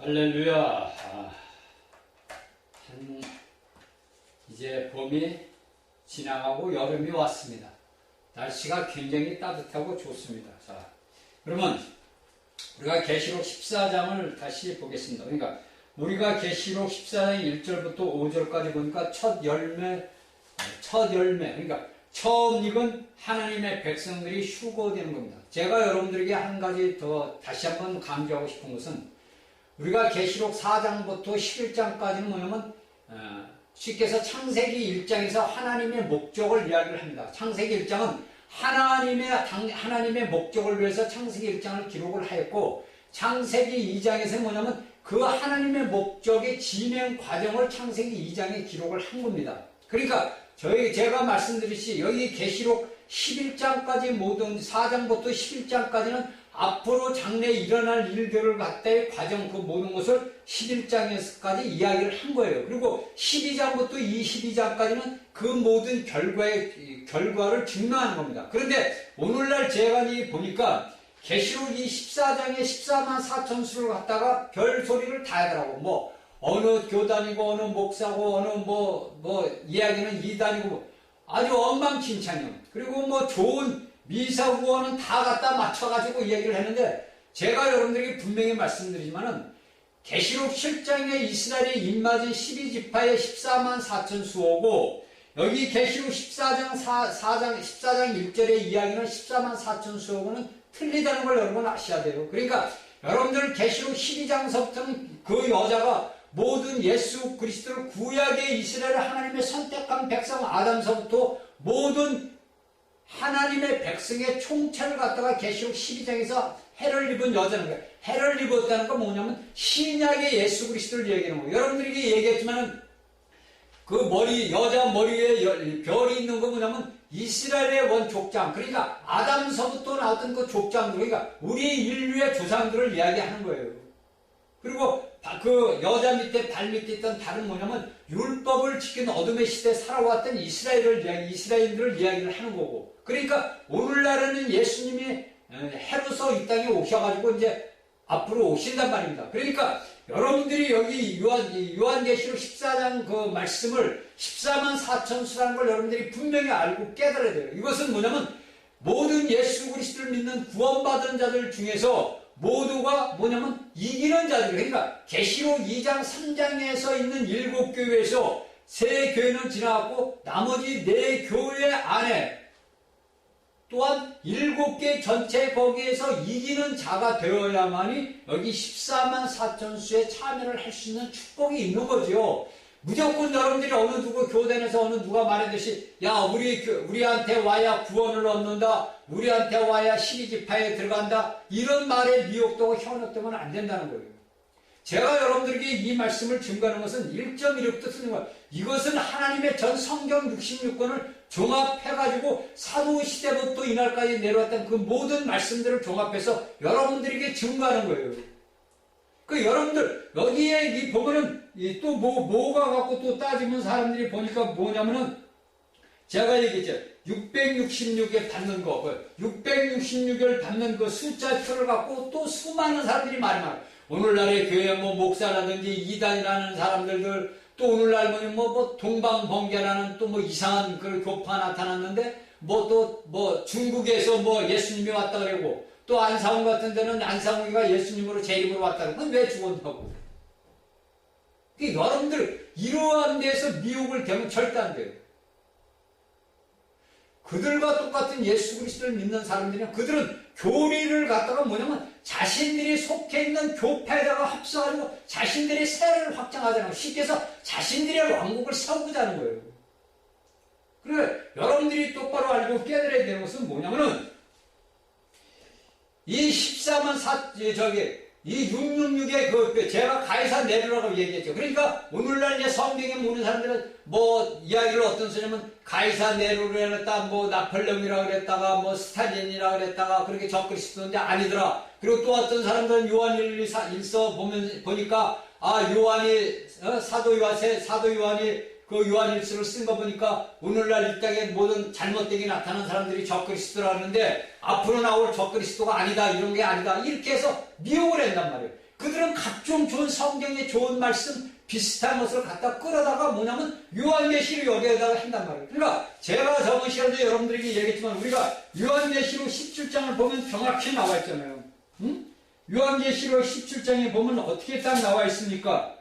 할렐루야. 이제 봄이 지나가고 여름이 왔습니다. 날씨가 굉장히 따뜻하고 좋습니다. 자, 그러면 우리가 계시록 14장을 다시 보겠습니다. 그러니까 우리가 계시록 14장 1절부터 5절까지 보니까 첫 열매, 그러니까 처음 익은 하나님의 백성들이 휴거되는 겁니다. 제가 여러분들에게 한 가지 더 다시 한번 강조하고 싶은 것은 우리가 계시록 4장부터 11장까지는 뭐냐면 쉽게 해서 창세기 1장에서 하나님의 목적을 이야기를 합니다. 창세기 1장은 하나님의 목적을 위해서 창세기 1장을 기록을 하였고, 창세기 2장에서는 뭐냐면 그 하나님의 목적의 진행 과정을 창세기 2장에 기록을 한 겁니다. 그러니까 제가 말씀드렸듯이 여기 계시록 11장까지 모든 4장부터 11장까지는 앞으로 장래에 일어날 일들을 갖다의 과정, 그 모든 것을 11장에서까지 이야기를 한 거예요. 그리고 12장부터 22장까지는 그 모든 결과를 증명하는 겁니다. 그런데 오늘날 제가 보니까 계시록 이 14장에 14만 4천 수를 갖다가 별 소리를 다 하더라고. 어느 교단이고 어느 목사고 어느 이야기는 이단이고 아주 엉망진창이요. 그리고 좋은 미사구어는 다 갖다 맞춰가지고 이야기를 했는데, 제가 여러분들에게 분명히 말씀드리지만은 계시록 7장에 이스라엘이 입맞은 12지파의 14만 4천 수호고, 여기 계시록 14장 1절의 이야기는 14만 4천 수호고는 틀리다는 걸 여러분 아셔야 돼요. 그러니까 여러분들 계시록 12장서부터는 그 여자가 모든 예수 그리스도를 구약의 이스라엘 하나님의 선택한 백성 아담서부터 모든 하나님의 백성의 총체를 갖다가 계시록 12장에서 해를 입은 여자는 거예요. 해를 입었다는 건 뭐냐면 신약의 예수 그리스도를 얘기하는 거예요. 여러분들에게 얘기했지만은 그 여자 머리에 별이 있는 거 뭐냐면 이스라엘의 원족장, 그러니까 아담서부터 나왔던 그 족장들, 그러니까 우리 인류의 조상들을 이야기하는 거예요. 그리고 그 여자 밑에 발 밑에 있던 달은 뭐냐면 율법을 지킨 어둠의 시대에 살아왔던 이스라엘들을 이야기를 하는 거고, 그러니까 오늘날에는 예수님이 해로서 이 땅에 오셔가지고 이제 앞으로 오신단 말입니다. 그러니까 여러분들이 여기 요한계시록 14장 그 말씀을 14만 4천 수라는 걸 여러분들이 분명히 알고 깨달아야 돼요. 이것은 뭐냐면 모든 예수 그리스도를 믿는 구원받은 자들 중에서 모두가 뭐냐면 이기는 자들, 그러니까 계시록 2장 3장에서 있는 7교회에서 3교회는 지나갔고 나머지 4교회 안에 또한 7개 전체 거기에서 이기는 자가 되어야만이 여기 14만 4천 수에 참여를 할 수 있는 축복이 있는 거죠. 무조건 여러분들이 어느 누구 교단에서 어느 누가 말하듯이 야 우리한테 와야 구원을 얻는다, 우리한테 와야 12지파에 들어간다, 이런 말에 미혹되고 현혹되면 안 된다는 거예요. 제가 여러분들에게 이 말씀을 증거하는 것은 1.1부터 쓰는 거예요. 이것은 하나님의 전 성경 66권을 종합해가지고 사도시대부터 이날까지 내려왔던 그 모든 말씀들을 종합해서 여러분들에게 증거하는 거예요. 그 여러분들 여기에 보면은 또 뭐가 갖고 또 따지면 사람들이 보니까 뭐냐면은 제가 얘기했죠. 666에 받는 거, 666을 받는 그 숫자표를 갖고 또 수많은 사람들이 많아요. 오늘날의 교회 목사라든지 이단이라는 사람들, 또 오늘날 동방번개라는 또 이상한 그 교파 나타났는데, 중국에서 예수님이 왔다 그러고, 또 안상훈 같은 데는 안상훈이가 예수님으로 제 이름으로 왔다 그러고, 그건 왜 죽었냐고. 여러분들 이러한 데서 미혹을 되면 절대 안 돼요. 그들과 똑같은 예수 그리스도를 믿는 사람들이냐, 그들은 교리를 갖다가 뭐냐면 자신들이 속해 있는 교파에다가 합쳐가지고 자신들의 세례를 확장하자는 거예요. 쉽게 해서 자신들의 왕국을 세우고자 하는 거예요. 그래, 여러분들이 똑바로 알고 깨달아야 되는 것은 뭐냐면은 이 14만 이 666의 제가 가이사 네로라고 얘기했죠. 그러니까 오늘날 이제 성경에 모르는 사람들은 이야기를 어떤 쓰냐면 가이사 네로를 했다, 나폴레옹이라고 그랬다가 스탈린이라고 그랬다가 그렇게 적그리스도인데 아니더라. 그리고 또 어떤 사람들은 요한일서 보니까 사도 요한이 그 요한일서를 쓴 거 보니까 오늘날 이 땅에 모든 잘못되게 나타난 사람들이 적그리스도라는데 앞으로 나올 적그리스도가 아니다, 이런 게 아니다, 이렇게 해서 미혹을 한단 말이에요. 그들은 각종 좋은 성경의 좋은 말씀 비슷한 것을 갖다 끌어다가 뭐냐면 요한계시록 여기에다가 한단 말이에요. 그러니까 제가 저번 시간에 여러분들에게 얘기했지만 우리가 요한계시록 17장을 보면 정확히 나와 있잖아요. 응? 요한계시록 17장에 보면 어떻게 딱 나와 있습니까?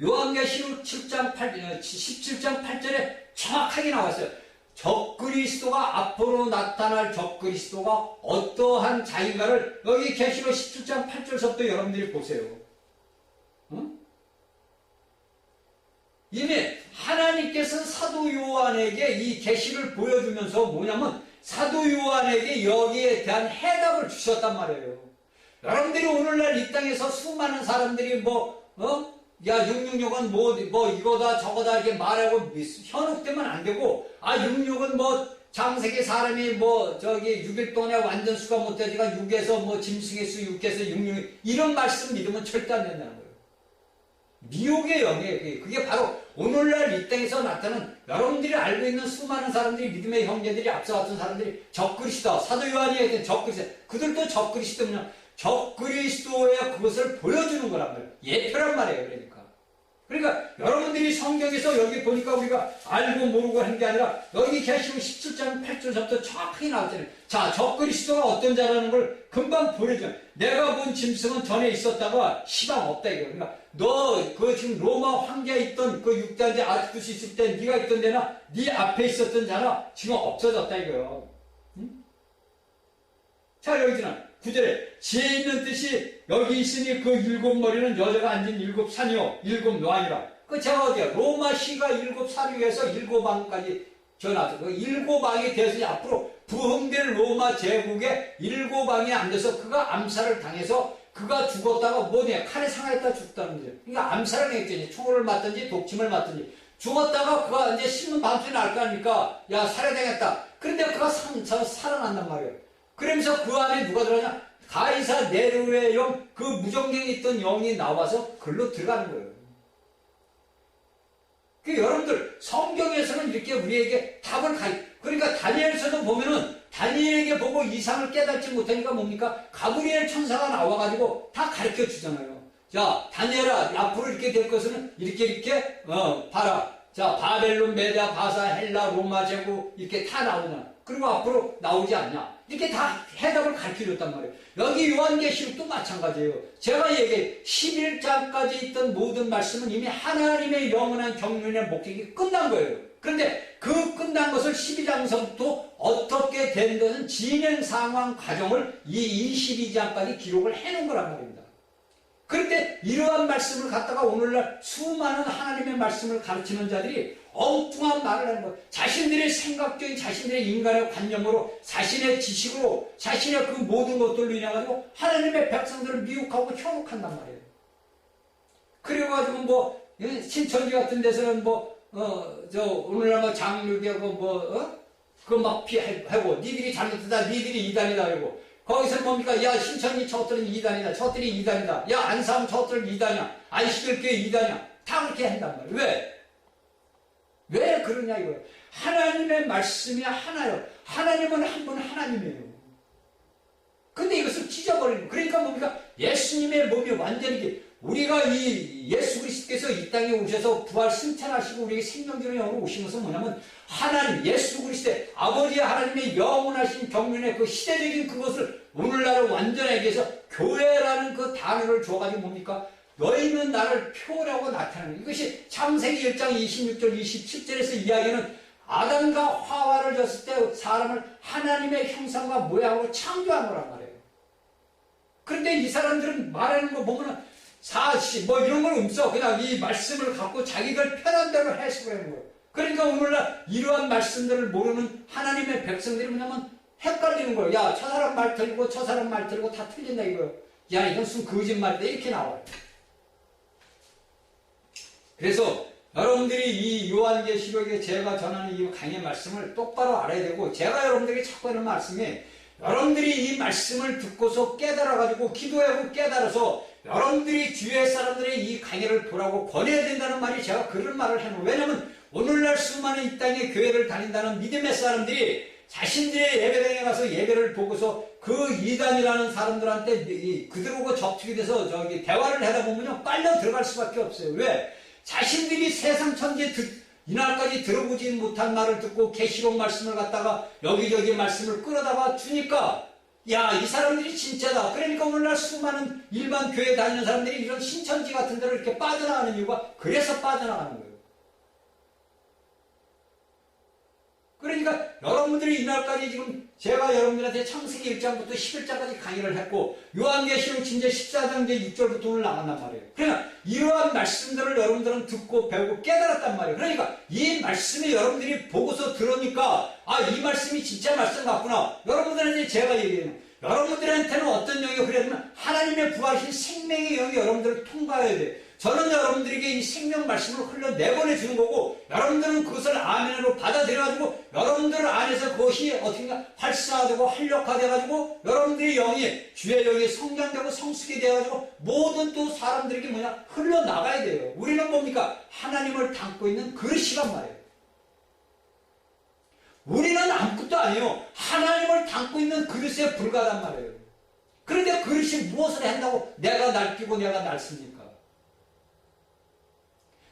요한계시록 17장 8절에 정확하게 나왔어요. 적그리스도가 앞으로 나타날 적그리스도가 어떠한 자인가를 여기 계시록 17장 8절서부터 여러분들이 보세요. 응? 이미 하나님께서 사도 요한에게 이 계시를 보여주면서 뭐냐면 사도 요한에게 여기에 대한 해답을 주셨단 말이에요. 여러분들이 오늘날 이 땅에서 수많은 사람들이 야, 666은 뭐, 이거다, 저거다, 이렇게 말하고 현혹되면 안 되고, 66은 장세기 사람이 6일 동안에 완전 수가 못 되니까 6에서 짐승의 수, 6에서 66, 이런 말씀 믿으면 절대 안 된다는 거예요. 미혹의 영이에요. 그게 바로 오늘날 이 땅에서 나타나는 여러분들이 알고 있는 수많은 사람들이 믿음의 형제들이 앞서갔던 사람들이 적그리스도, 사도 요한이 했던 적그리스도, 그들도 적그리스도면 적그리스도의 그것을 보여주는 거란 말이에요. 예표란 말이에요. 그러니까 여러분들이 성경에서 여기 보니까 우리가 알고 모르고 한 게 아니라 여기 계시록 17장 8절부터 정확하게 나왔잖아요. 자, 적그리스도가 어떤 자라는 걸 금방 보여줘요. 내가 본 짐승은 전에 있었다가 시방 없다 이거예요. 그러니까 너 지금 로마 황제에 있던 그 6단지 아스쿠스 있을 때 네가 있던 데나 네 앞에 있었던 자나 지금 없어졌다 이거예요. 응? 자, 여기잖아. 9절에 지혜 있는 뜻이 여기 있으니 그 7머리는 여자가 앉은 7산이요 7노안이라. 그 제가 어디야? 로마시가 7사류에서 7왕까지 전하죠. 그 7왕이 돼서 앞으로 부흥될 로마 제국에 7왕이 앉아서 그가 암살을 당해서 그가 죽었다가 칼에 상하였다 죽었다는 거죠. 그러니까 암살을 했겠지. 총을 맞든지 독침을 맞든지 죽었다가 그가 이제 신문 밤새 날 거 아닙니까? 야, 살해당했다. 그런데 그가 살아난단 말이에요. 그러면서 그 안에 누가 들어가냐? 가이사 네로의 영, 그 무정경에 있던 영이 나와서 글로 들어가는 거예요. 여러분들 성경에서는 이렇게 우리에게 답을 그러니까 다니엘서도 보면은 다니엘에게 보고 이상을 깨닫지 못하니까 뭡니까? 가브리엘 천사가 나와가지고 다 가르쳐 주잖아요. 자, 다니엘아, 앞으로 이렇게 될 것은 이렇게 봐라. 자, 바벨론, 메디아, 바사, 헬라, 로마 제국 이렇게 다 나오냐? 그리고 앞으로 나오지 않냐? 이렇게 다 해답을 가르쳐줬단 말이에요. 여기 요한계시록도 마찬가지예요. 제가 얘기해 11장까지 있던 모든 말씀은 이미 하나님의 영원한 경륜의 목적이 끝난 거예요. 그런데 그 끝난 것을 12장서부터 어떻게 된 것은 진행 상황 과정을 이 22장까지 기록을 해놓은 거란 말입니다. 그런데 이러한 말씀을 갖다가 오늘날 수많은 하나님의 말씀을 가르치는 자들이 엉뚱한 말을 하는 거예요. 자신들의 생각적인 자신들의 인간의 관념으로 자신의 지식으로 자신의 그 모든 것들로 인해가지고 하나님의 백성들을 미혹하고 현혹한단 말이에요. 그래가지고 신천지 같은 데서는 오늘날 장류기하고 그거 막 피하고 니들이 잘못했다 니들이 이단이다 그러고 거기서 뭡니까? 야, 신천지 저것들은 이단이다 저것들이 이단이다. 야, 안사람 저것들은 이단이야. 안식일교회 이단이야. 다 그렇게 한단 말이에요. 왜 그러냐 이거예요. 하나님의 말씀이 하나요. 하나님은 한 분 하나님이에요. 근데 이것을 찢어버리는 거예요. 그러니까 뭡니까? 예수님의 몸이 완전히 우리가 이 예수 그리스도께서 이 땅에 오셔서 부활 승천하시고 우리에게 생명주는 영으로 오신 것은 뭐냐면 하나님 예수 그리스도의 아버지 하나님의 영원하신 경륜의 그 시대적인 그것을 오늘날을 완전하게 해서 교회라는 그 단어를 줘가지고 뭡니까? 너희는 나를 표라고 나타내는 이것이 창세기 1장 26절 27절에서 이야기하는 아담과 하와를 졌을 때 사람을 하나님의 형상과 모양으로 창조한 거란 말이에요. 그런데 이 사람들은 말하는 거 보면은 사시 이런 걸 없어. 그냥 이 말씀을 갖고 자기들 편한 대로 해석을 하는 거예요. 그러니까 오늘날 이러한 말씀들을 모르는 하나님의 백성들이 뭐냐면 헷갈리는 거예요. 야, 저 사람 말 틀리고 저 사람 말 틀리고 다 틀린다 이거예요. 야, 이건 무슨 거짓말이다 이렇게 나와요. 그래서 여러분들이 이 요한계시록에 제가 전하는 이 강의 말씀을 똑바로 알아야 되고 제가 여러분들에게 자꾸 하는 말씀이 여러분들이 이 말씀을 듣고서 깨달아가지고 기도하고 깨달아서 여러분들이 주위의 사람들의 이 강의를 보라고 권해야 된다는 말이 제가 그런 말을 해놓은 거예요. 왜냐하면 오늘날 수많은 이 땅에 교회를 다닌다는 믿음의 사람들이 자신들의 예배당에 가서 예배를 보고서 그 이단이라는 사람들한테 그들하고 접촉이 돼서 대화를 하다 보면요, 빨려 들어갈 수밖에 없어요. 왜? 자신들이 세상 천지에 이날까지 들어보지 못한 말을 듣고 계시록 말씀을 갖다가 여기저기 말씀을 끌어다가 주니까, 야, 이 사람들이 진짜다. 그러니까 오늘날 수많은 일반 교회 다니는 사람들이 이런 신천지 같은 데로 이렇게 빠져나가는 이유가 그래서 빠져나가는 거예요. 그러니까 여러분들이 이날까지 지금 제가 여러분들한테 창세기 1장부터 11장까지 강의를 했고, 요한계시록 진짜 14장 6절부터 오늘 나간단 말이에요. 그러니까 이러한 말씀들을 여러분들은 듣고 배우고 깨달았단 말이에요. 그러니까 이 말씀이 여러분들이 보고서 들으니까, 아, 이 말씀이 진짜 말씀 같구나. 여러분들한테 제가 얘기해요. 여러분들한테는 어떤 영이 흐르냐면 하나님의 부하신 생명의 영이 여러분들을 통과해야 돼요. 저는 여러분들에게 이 생명 말씀을 흘러내보내 주는 거고, 여러분들은 그것을 아멘으로 받아들여가지고 여러분들 안에서 그것이 어떻게인가 활성화되고 활력화돼가지고 여러분들의 영이 주의 영이 성장되고 성숙이 돼가지고 모든 또 사람들에게 뭐냐 흘러나가야 돼요. 우리는 뭡니까? 하나님을 담고 있는 그릇이란 말이에요. 우리는 아무것도 아니에요. 하나님을 담고 있는 그릇에 불과하단 말이에요. 그런데 그릇이 무엇을 한다고 내가 날뛰고 내가 날습니까?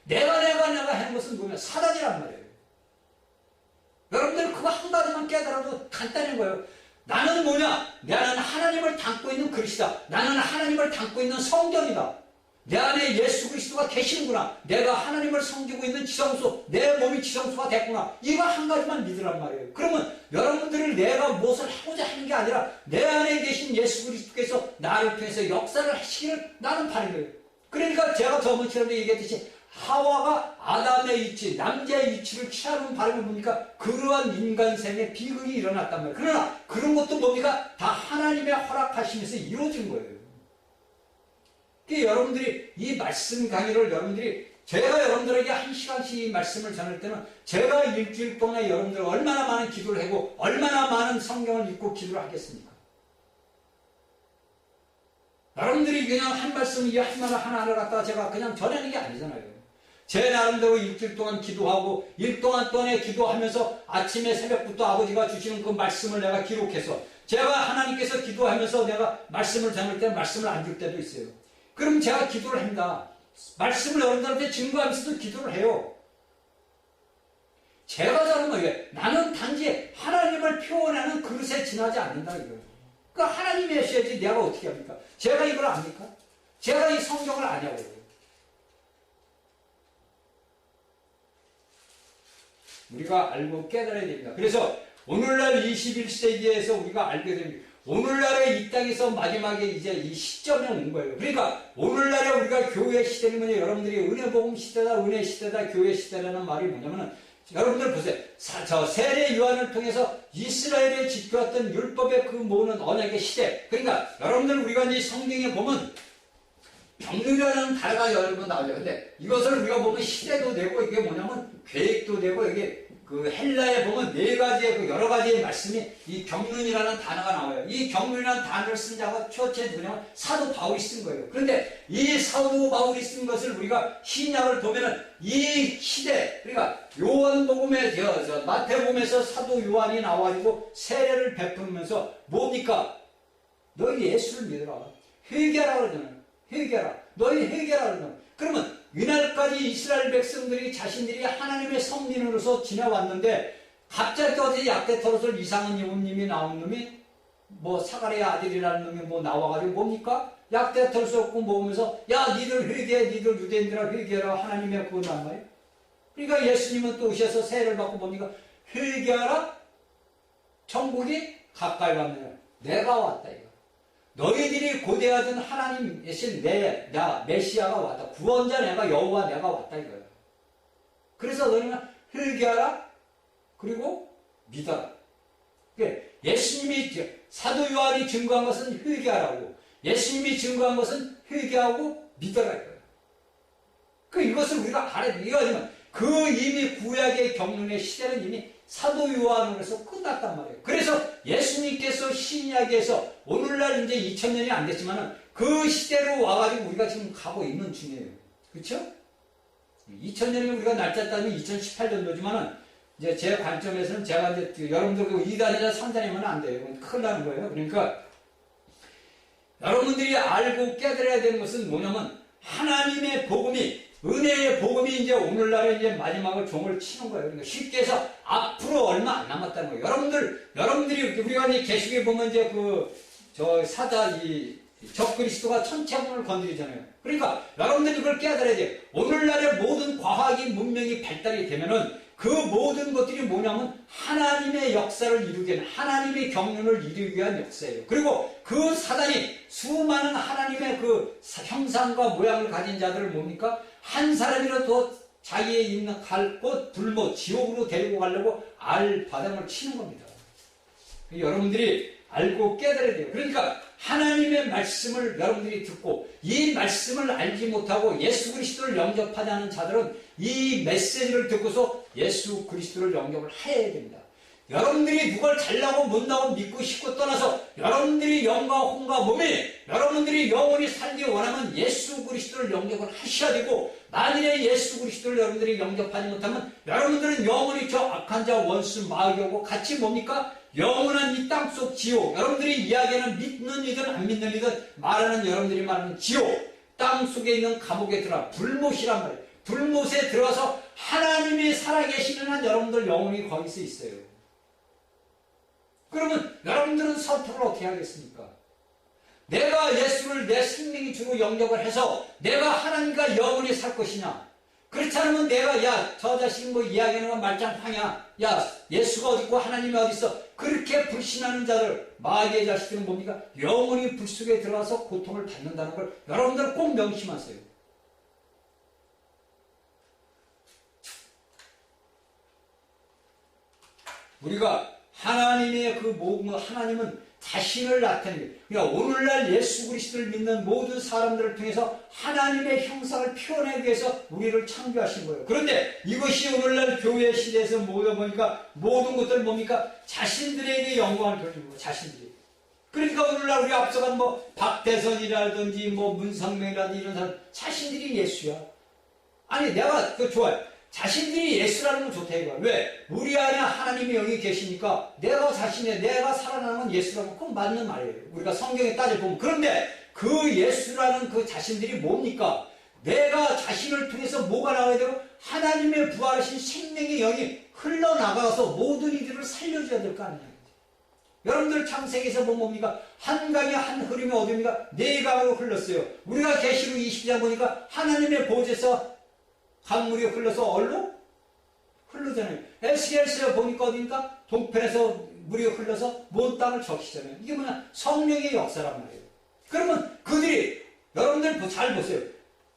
내가 하는 것은 뭐냐? 사단이란 말이에요. 여러분들 그거 한 가지만 깨달아도 간단한 거예요. 나는 뭐냐? 나는 하나님을 담고 있는 그릇이다. 나는 하나님을 담고 있는 성전이다. 내 안에 예수 그리스도가 계시는구나. 내가 하나님을 섬기고 있는 지성소, 내 몸이 지성소가 됐구나. 이거 한 가지만 믿으란 말이에요. 그러면 여러분들을 내가 무엇을 하고자 하는 게 아니라 내 안에 계신 예수 그리스도께서 나를 통해서 역사를 하시기를 나는 바라는 거예요. 그러니까 제가 저번처럼 얘기했듯이 하와가 아담의 위치, 남자의 위치를 취하는 바람이 뭡니까? 그러한 인간생의 비극이 일어났단 말이에요. 그러나 그런 것도 뭡니까? 다 하나님의 허락하시면서 이루어진 거예요. 그러니까 여러분들이 이 말씀 강의를 제가 여러분들에게 1시간씩 이 말씀을 전할 때는 제가 일주일 동안에 여러분들 얼마나 많은 기도를 하고 얼마나 많은 성경을 읽고 기도를 하겠습니까? 여러분들이 그냥 한 말씀 하나하나 갖다가 제가 그냥 전하는 게 아니잖아요. 제 나름대로 일주일 동안 기도하고 일 동안 또내 기도하면서 아침에 새벽부터 아버지가 주시는 그 말씀을 내가 기록해서 제가 하나님께서 기도하면서 내가 말씀을 전할 때 말씀을 안 줄 때도 있어요. 그럼 제가 기도를 합니다. 말씀을 여러분들한테 증거하면서도 기도를 해요. 제가 잘하는 거예요. 나는 단지 하나님을 표현하는 그릇에 지나지 않는다 이거예요. 그 하나님이 하셔야지 내가 어떻게 합니까? 제가 이걸 압니까? 제가 이 성경을 아냐고요. 우리가 알고 깨달아야 됩니다. 그래서 오늘날 21세기에서 우리가 알게 됩니다. 오늘날의 이 땅에서 마지막에 이제 이 시점에 온 거예요. 그러니까 오늘날에 우리가 교회 시대는 뭐냐, 여러분들이 은혜복음 시대다, 은혜 시대다, 교회 시대라는 말이 뭐냐면은 여러분들 보세요. 저 세례 요한을 통해서 이스라엘에 지켜왔던 율법의 그 모든 언약의 시대. 그러니까 여러분들 우리가 이제 성경에 보면 경륜이라는 단어가 여러 번 나오죠. 근데 이것을 우리가 보면 시대도 되고 이게 뭐냐면 계획도 되고 이게 그 헬라에 보면 네 가지의 그 여러 가지의 말씀이 이 경륜이라는 단어가 나와요. 이 경륜이라는 단어를 쓴 자가 최초에 누구냐면 사도 바울이 쓴 거예요. 그런데 이 사도 바울이 쓴 것을 우리가 신약을 보면은 이 시대, 그러니까 요한복음에 마태복음에서 사도 요한이 나와가지고 세례를 베푸면서 뭡니까? 너희 예수를 믿어라. 회개하라 그러잖아요. 회개하라. 너희 회개하라 그러잖아요. 그러면 이날까지 이스라엘 백성들이 자신들이 하나님의 성민으로서 지내왔는데 갑자기 어제 약대 털옷을 이상한 이웃님이 나온 놈이 뭐 사가랴의 아들이라는 놈이 뭐 나와가지고 뭡니까? 약대 털옷 얻고 먹으면서 야 니들 회개해, 니들 유대인들아 회개하라, 하나님의 그거 난 말이에요. 그러니까 예수님은 또 오셔서 세례를 받고 뭡니까? 회개하라, 천국이 가까이 왔느냐. 내가 왔다 이거. 너희들이 고대하던 하나님이신 나 메시아가 왔다. 구원자 내가 여호와 내가 왔다 이거예요. 그래서 너희는 회개하라, 그리고 믿어라. 예수님이 사도 요한이 증거한 것은 회개하라고, 예수님이 증거한 것은 회개하고 믿어라 이거예요. 이것을 우리가 알아야 돼요. 이거지만 그 이미 구약의 경륜의 시대는 이미 사도 요한으로서 끝났단 말이에요. 그래서 예수님께서 신약에서 오늘날 이제 2000년이 안 됐지만은 그 시대로 와가지고 우리가 지금 가고 있는 중이에요. 그렇죠? 2000년이 우리가 날짜 따지면 2018년도지만은 이제 제 관점에서는 제가 이제 여러분들 그 2단이나 3단이면 안 돼요. 큰일 나는 거예요. 그러니까 여러분들이 알고 깨달아야 되는 것은 뭐냐면 하나님의 복음이 은혜의 복음이 이제 오늘날에 이제 마지막을 종을 치는 거예요. 그러니까 쉽게 해서 앞으로 얼마 안 남았다는 거예요. 여러분들이 우리가 이제 계시록에 보면 이제 적그리스도가 천체문을 건드리잖아요. 그러니까 여러분들이 그걸 깨달아야 돼요. 오늘날의 모든 과학이 문명이 발달이 되면은 그 모든 것들이 뭐냐면 하나님의 역사를 이루기 위한, 하나님의 경륜을 이루기 위한 역사예요. 그리고 그 사단이 수많은 하나님의 그 형상과 모양을 가진 자들을 뭡니까? 한 사람이라도 자기의 있는 갈곳 불못 지옥으로 데리고 가려고 알바닥을 치는 겁니다. 여러분들이 알고 깨달아야 돼요. 그러니까 하나님의 말씀을 여러분들이 듣고 이 말씀을 알지 못하고 예수 그리스도를 영접하지 않은 자들은 이 메시지를 듣고서 예수 그리스도를 영접을 해야 됩니다. 여러분들이 누굴 잘나고 못나고 믿고 싶고 떠나서 여러분들이 영과 혼과 몸이 여러분들이 영원히 살기 원하면 예수 그리스도를 영접을 하셔야 되고, 만일에 예수 그리스도를 여러분들이 영접하지 못하면 여러분들은 영원히 저 악한 자 원수 마귀하고 같이 뭡니까? 영원한 이 땅속 지옥, 여러분들이 이야기하는 믿는 이든 안 믿는 이든 말하는 여러분들이 말하는 지옥, 땅속에 있는 감옥에 들어가 불못이란 말이에요. 불못에 들어가서 하나님이 살아계시는 한 여러분들 영원히 거기서 있어요. 그러면 여러분들은 선택을 어떻게 하겠습니까? 내가 예수를 내 생명의 주로 영접을 해서 내가 하나님과 영원히 살 것이냐? 그렇지 않으면 내가 저 자식이 뭐 이야기하는 건 말짱팡이야. 예수가 어디 있고 하나님이 어디 있어? 그렇게 불신하는 자들, 마귀의 자식들은 뭡니까? 영원히 불 속에 들어가서 고통을 받는다는 걸 여러분들 꼭 명심하세요. 우리가 하나님의 하나님은 자신을 나타내요. 그러니까 오늘날 예수 그리스도를 믿는 모든 사람들을 통해서 하나님의 형상을 표현하기 위해서 우리를 창조하신 거예요. 그런데 이것이 오늘날 교회 시대에서 보니까 모든 것들 뭡니까? 자신들에게 영광을 돌리고 자신들이. 그러니까 오늘날 우리 앞서간 박대선이라든지 문성명이라든지 이런 사람 자신들이 예수야. 아니 내가 그거 좋아요. 자신들이 예수라는 건 좋다 이거야. 왜? 우리 안에 하나님의 영이 계시니까 내가 살아나는 건 예수라는 건 맞는 말이에요. 우리가 성경에 따져보면. 그런데 그 예수라는 그 자신들이 뭡니까? 내가 자신을 통해서 뭐가 나와야 되고 하나님의 부활하신 생명의 영이 흘러나가서 모든 이들을 살려줘야 될 거 아니에요. 여러분들 창세기에서 보면 뭡니까? 한 강이 한 흐름이 어디입니까? 네 강으로 흘렀어요. 우리가 계시록 20장 보니까 하나님의 보좌에서 강물이 흘러서 얼로 흐르잖아요. 에스겔서에 보니까 어디입니까? 동편에서 물이 흘러서 먼 땅을 적시잖아요. 이게 뭐냐? 성령의 역사란 말이에요. 그러면 그들이 여러분들 잘 보세요.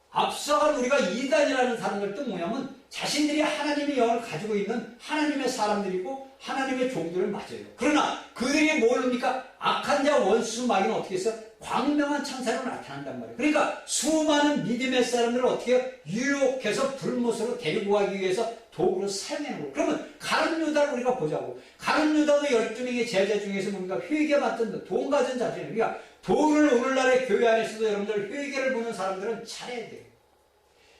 앞서간 우리가 이단이라는 사람들도 뭐냐면 자신들이 하나님의 영을 가지고 있는 하나님의 사람들이고 하나님의 종들을 맞아요. 그러나 그들이 모릅니까? 악한 자 원수 마귀는 어떻게 했어요? 광명한 천사로 나타난단 말이에요. 그러니까 수많은 믿음의 사람들을 어떻게 유혹해서 불못으로 데리고 가기 위해서 도구로 사용하는 거예요. 그러면 가룟 유다를 우리가 보자고. 가룟 유다도 12명의 제자 중에서 뭡니까? 회개 받던 돈 가진 자들이에요. 그러니까 돈을 오늘날의 교회 안에서도 여러분들 회개를 보는 사람들은 잘해야 돼요.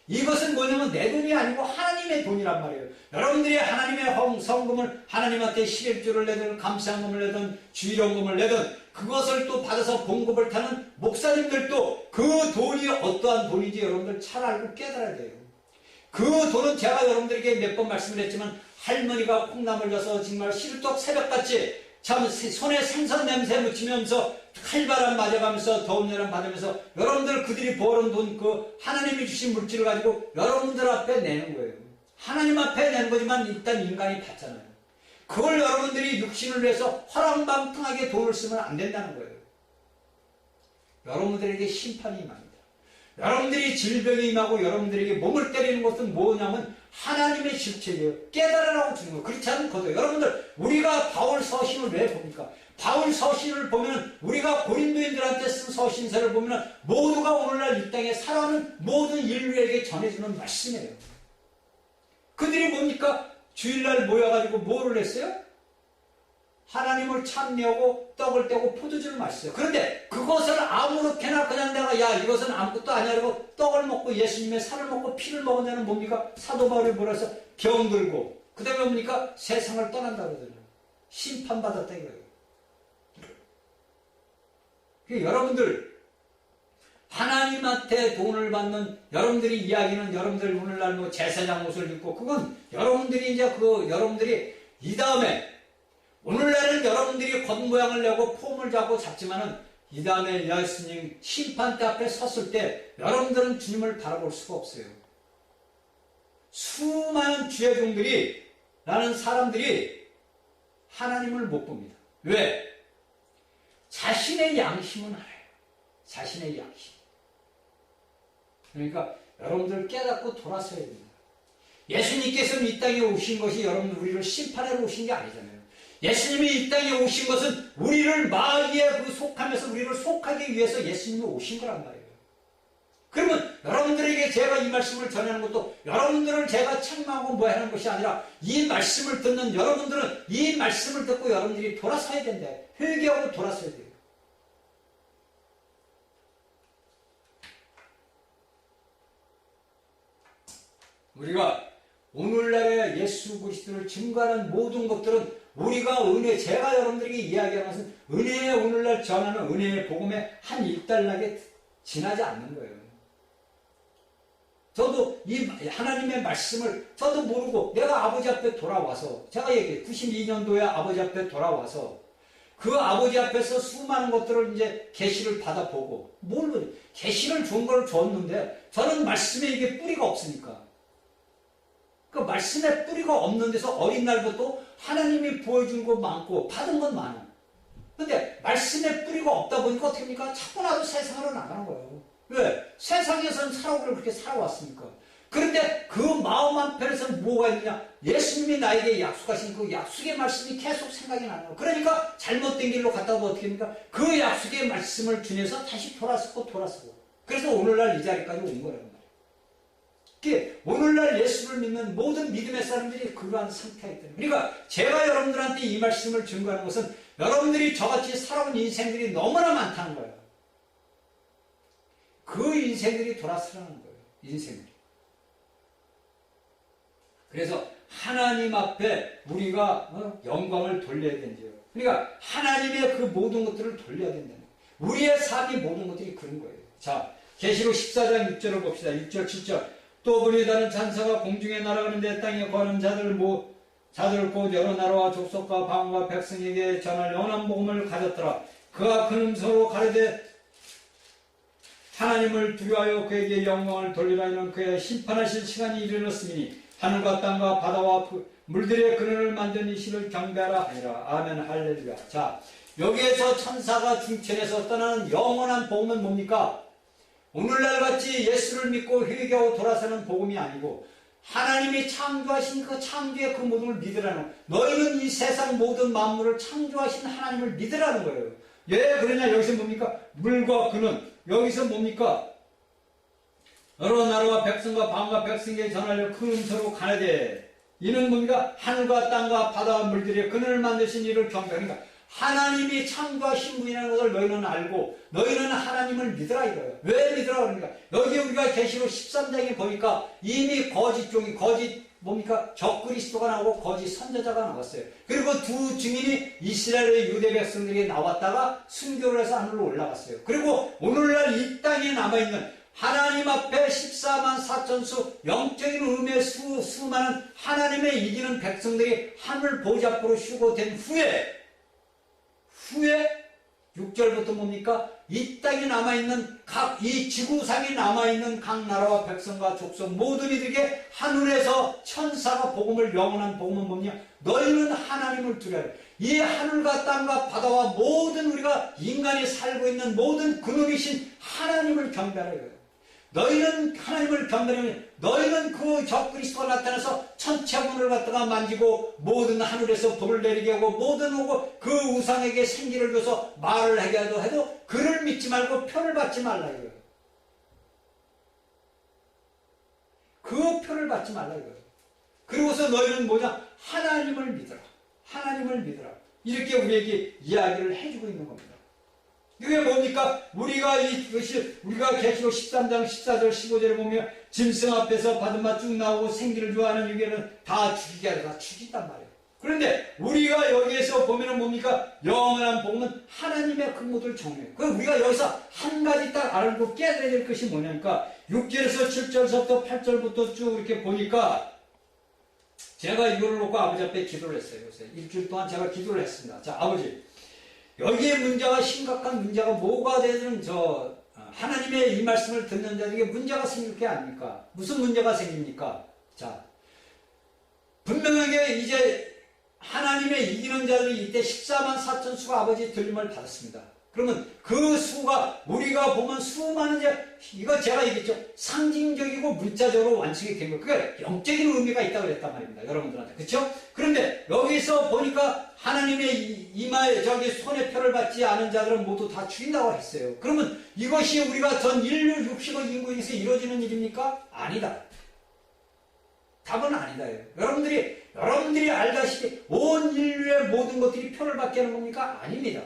이것은 뭐냐면 내 돈이 아니고 하나님의 돈이란 말이에요. 여러분들이 하나님의 성금을 하나님한테 11조를 내든 감사금을 내든 주일원금을 내든 그것을 또 받아서 봉급을 타는 목사님들도 그 돈이 어떠한 돈인지 여러분들 잘 알고 깨달아야 돼요. 그 돈은 제가 여러분들에게 몇 번 말씀을 했지만 할머니가 콩나물 져서 정말 실떡 새벽같이 참 손에 생선 냄새 묻히면서 칼바람 맞아가면서 더운 여름 받으면서 여러분들 그들이 벌은 돈 그 하나님이 주신 물질을 가지고 여러분들 앞에 내는 거예요. 하나님 앞에 내는 거지만 일단 인간이 받잖아요. 그걸 여러분들이 육신을 위해서 허랑방탕하게 돈을 쓰면 안 된다는 거예요. 여러분들에게 심판이 임합니다. 여러분들이 질병이 임하고 여러분들에게 몸을 때리는 것은 뭐냐면 하나님의 실체예요. 깨달으라고 주는 거예요. 그렇지 않거든요. 여러분들 우리가 바울 서신을 왜 봅니까? 바울 서신을 보면 우리가 고린도인들한테 쓴 서신서를 보면 모두가 오늘날 이 땅에 살아가는 모든 인류에게 전해주는 말씀이에요. 그들이 뭡니까? 주일날 모여가지고 뭐를 했어요? 하나님을 찬미하고 떡을 떼고 포도주를 마셨어요. 그런데 그것을 아무렇게나 그냥 내가 이것은 아무것도 아니야 이러고 떡을 먹고 예수님의 살을 먹고 피를 먹은 자는 뭡니까? 사도 바울이 뭐라 해서 경들고 그 다음에 뭡니까? 세상을 떠난다 그러잖아요. 심판받았다 이거예요. 여러분들 하나님한테 돈을 받는 여러분들이 이야기는 여러분들 오늘날 뭐 제사장 옷을 입고 그건 여러분들이 이제 여러분들이 이 다음에 오늘날은 여러분들이 겉모양을 내고 폼을 잡지만은 이 다음에 예수님 심판대 앞에 섰을 때 여러분들은 주님을 바라볼 수가 없어요. 수많은 주의 종들이 라는 사람들이 하나님을 못 봅니다. 왜? 자신의 양심은 알아요. 자신의 양심. 그러니까 여러분들 깨닫고 돌아서야 됩니다. 예수님께서는 이 땅에 오신 것이 여러분들 우리를 심판하러 오신 게 아니잖아요. 예수님이 이 땅에 오신 것은 우리를 마귀에 속하면서 우리를 속하기 위해서 예수님이 오신 거란 말이에요. 그러면 여러분들에게 제가 이 말씀을 전하는 것도 여러분들을 제가 책망하고 뭐 하는 것이 아니라 이 말씀을 듣는 여러분들은 이 말씀을 듣고 여러분들이 돌아서야 된다. 회개하고 돌아서야 돼요. 우리가 오늘날의 예수 그리스도를 증거하는 모든 것들은 우리가 은혜, 제가 여러분들에게 이야기하는 것은 은혜에 오늘날 전하는 은혜의 복음에 한 일단락에 지나지 않는 거예요. 저도 이 하나님의 말씀을 저도 모르고 내가 아버지 앞에 돌아와서 제가 얘기해 92년도에 아버지 앞에 돌아와서 그 아버지 앞에서 수많은 것들을 이제 계시를 받아보고 뭘 계시를 준 걸 줬는데 저는 말씀에 이게 뿌리가 없으니까 그 말씀에 뿌리가 없는 데서 어린 날부터 하나님이 보여준 거 많고 받은 건 많아. 근데 말씀에 뿌리가 없다 보니까 어떻게 합니까? 자꾸 나도 세상으로 나가는 거예요. 왜? 세상에서는 살아오기를 그렇게 살아왔으니까. 그런데 그 마음 한편에서는 뭐가 있느냐? 예수님이 나에게 약속하신 그 약속의 말씀이 계속 생각이 나는 거예요. 그러니까 잘못된 길로 갔다 오면 어떻게 합니까? 그 약속의 말씀을 주면서 다시 돌아서고. 그래서 오늘날 이 자리까지 온 거예요. 오늘날 예수를 믿는 모든 믿음의 사람들이 그러한 상태가 있다. 그러니까 제가 여러분들한테 이 말씀을 증거하는 것은 여러분들이 저같이 살아온 인생들이 너무나 많다는 거예요. 그 인생들이 돌아서라는 거예요. 인생들이. 그래서 하나님 앞에 우리가 영광을 돌려야 된대요. 그러니까 하나님의 그 모든 것들을 돌려야 된다는 거예요. 우리의 삶이 모든 것들이 그런 거예요. 자, 계시록 14장 6절을 봅시다. 6절 7절. 또 보니 다른 천사가 공중에 날아가는데 땅에 거하는 자들을 곧 여러 나라와 족속과 방언과 백성에게 전할 영원한 복음을 가졌더라. 그가 큰 음성으로 가르되 하나님을 두려워하여 그에게 영광을 돌리라. 이는 그의 심판하실 시간이 이르렀으니 하늘과 땅과 바다와 물들의 근원을 만든 이시를 경배하라 하니라. 아멘 할렐루야. 자, 여기에서 천사가 중천에서 떠나는 영원한 복음은 뭡니까? 오늘날 같이 예수를 믿고 회개하고 돌아서는 복음이 아니고 하나님이 창조하신 그 창조의 그 모든 걸 믿으라는 거예요. 너희는 이 세상 모든 만물을 창조하신 하나님을 믿으라는 거예요. 왜 그러냐? 여기서 뭡니까? 물과 근원. 여기서 뭡니까? 여러 나라와 백성과 방과 백성에게 전하려 큰 음성으로 가라되 이는 뭡니까? 하늘과 땅과 바다와 물들의 근원을 만드신 이를 경배하니까 하나님이 창조하신 분이라는 것을 너희는 알고 너희는 하나님을 믿으라 이거예요. 왜 믿으라 그러니까 여기 우리가 계시록 13장에 보니까 이미 거짓 종이 뭡니까? 적그리스도가 나오고 거짓 선지자가 나왔어요. 그리고 두 증인이 이스라엘의 유대 백성들이 나왔다가 순교를 해서 하늘로 올라갔어요. 그리고 오늘날 이 땅에 남아있는 하나님 앞에 14만 4천수 영적인 의미의 수많은 하나님의 이기는 백성들이 하늘 보좌 앞으로 휴거된 후에 6절부터 뭡니까? 이 땅에 남아있는 이 지구상에 남아있는 각 나라와 백성과 족속 모든 이들에게 하늘에서 천사가 복음을 영원한 복음은 뭐냐? 너희는 하나님을 두려라. 이 하늘과 땅과 바다와 모든 우리가 인간이 살고 있는 모든 그놈이신 하나님을 경배하라 이거예요. 너희는 하나님을 경배하면 너희는 그 적그리스도가 나타나서 천체 문을 갖다가 만지고 모든 하늘에서 불을 내리게 하고 모든 오고 그 우상에게 생기를 줘서 말을 하게 해도 그를 믿지 말고 표를 받지 말라 이거예요. 그 표를 받지 말라 이거예요. 그리고서 너희는 뭐냐? 하나님을 믿어라. 하나님을 믿어라. 이렇게 우리에게 이야기를 해주고 있는 겁니다. 이게 뭡니까? 우리가 계시록 13장 14절 15절에 보면 짐승 앞에서 받은 맛 쭉 나오고 생기를 좋아하는 유괴는 다 죽이게 하려 다 죽인단 말이에요. 그런데 우리가 여기에서 보면은 뭡니까? 영원한 복은 하나님의 근무들 정해요. 그 우리가 여기서 한 가지 딱 알고 깨달아야 될 것이 뭐냐니까 6절에서 7절부터 8절부터 쭉 이렇게 보니까 제가 이거를 놓고 아버지 앞에 기도를 했어요. 요새 일주일 동안 제가 기도를 했습니다. 자, 아버지, 여기에 문제가 심각한 문제가 뭐가 되든 하나님의 이 말씀을 듣는 자들에게 문제가 생길 게 아닙니까? 무슨 문제가 생깁니까? 자, 분명하게 이제 하나님의 이기는 자들이 이때 14만 4천 수가 아버지 들림을 받았습니다. 그러면 그 수가 우리가 보면 수많은 이거 제가 얘기했죠. 상징적이고 문자적으로 완성이 된 거. 그게 영적인 의미가 있다고 그랬단 말입니다. 여러분들한테. 그렇죠? 그런데 여기서 보니까 하나님의 이마에 손에 표를 받지 않은 자들은 모두 다 죽인다고 했어요. 그러면 이것이 우리가 전 인류 60억 인구에서 이루어지는 일입니까? 아니다. 답은 아니다. 여러분들이 알다시피 온 인류의 모든 것들이 표를 받게 하는 겁니까? 아닙니다.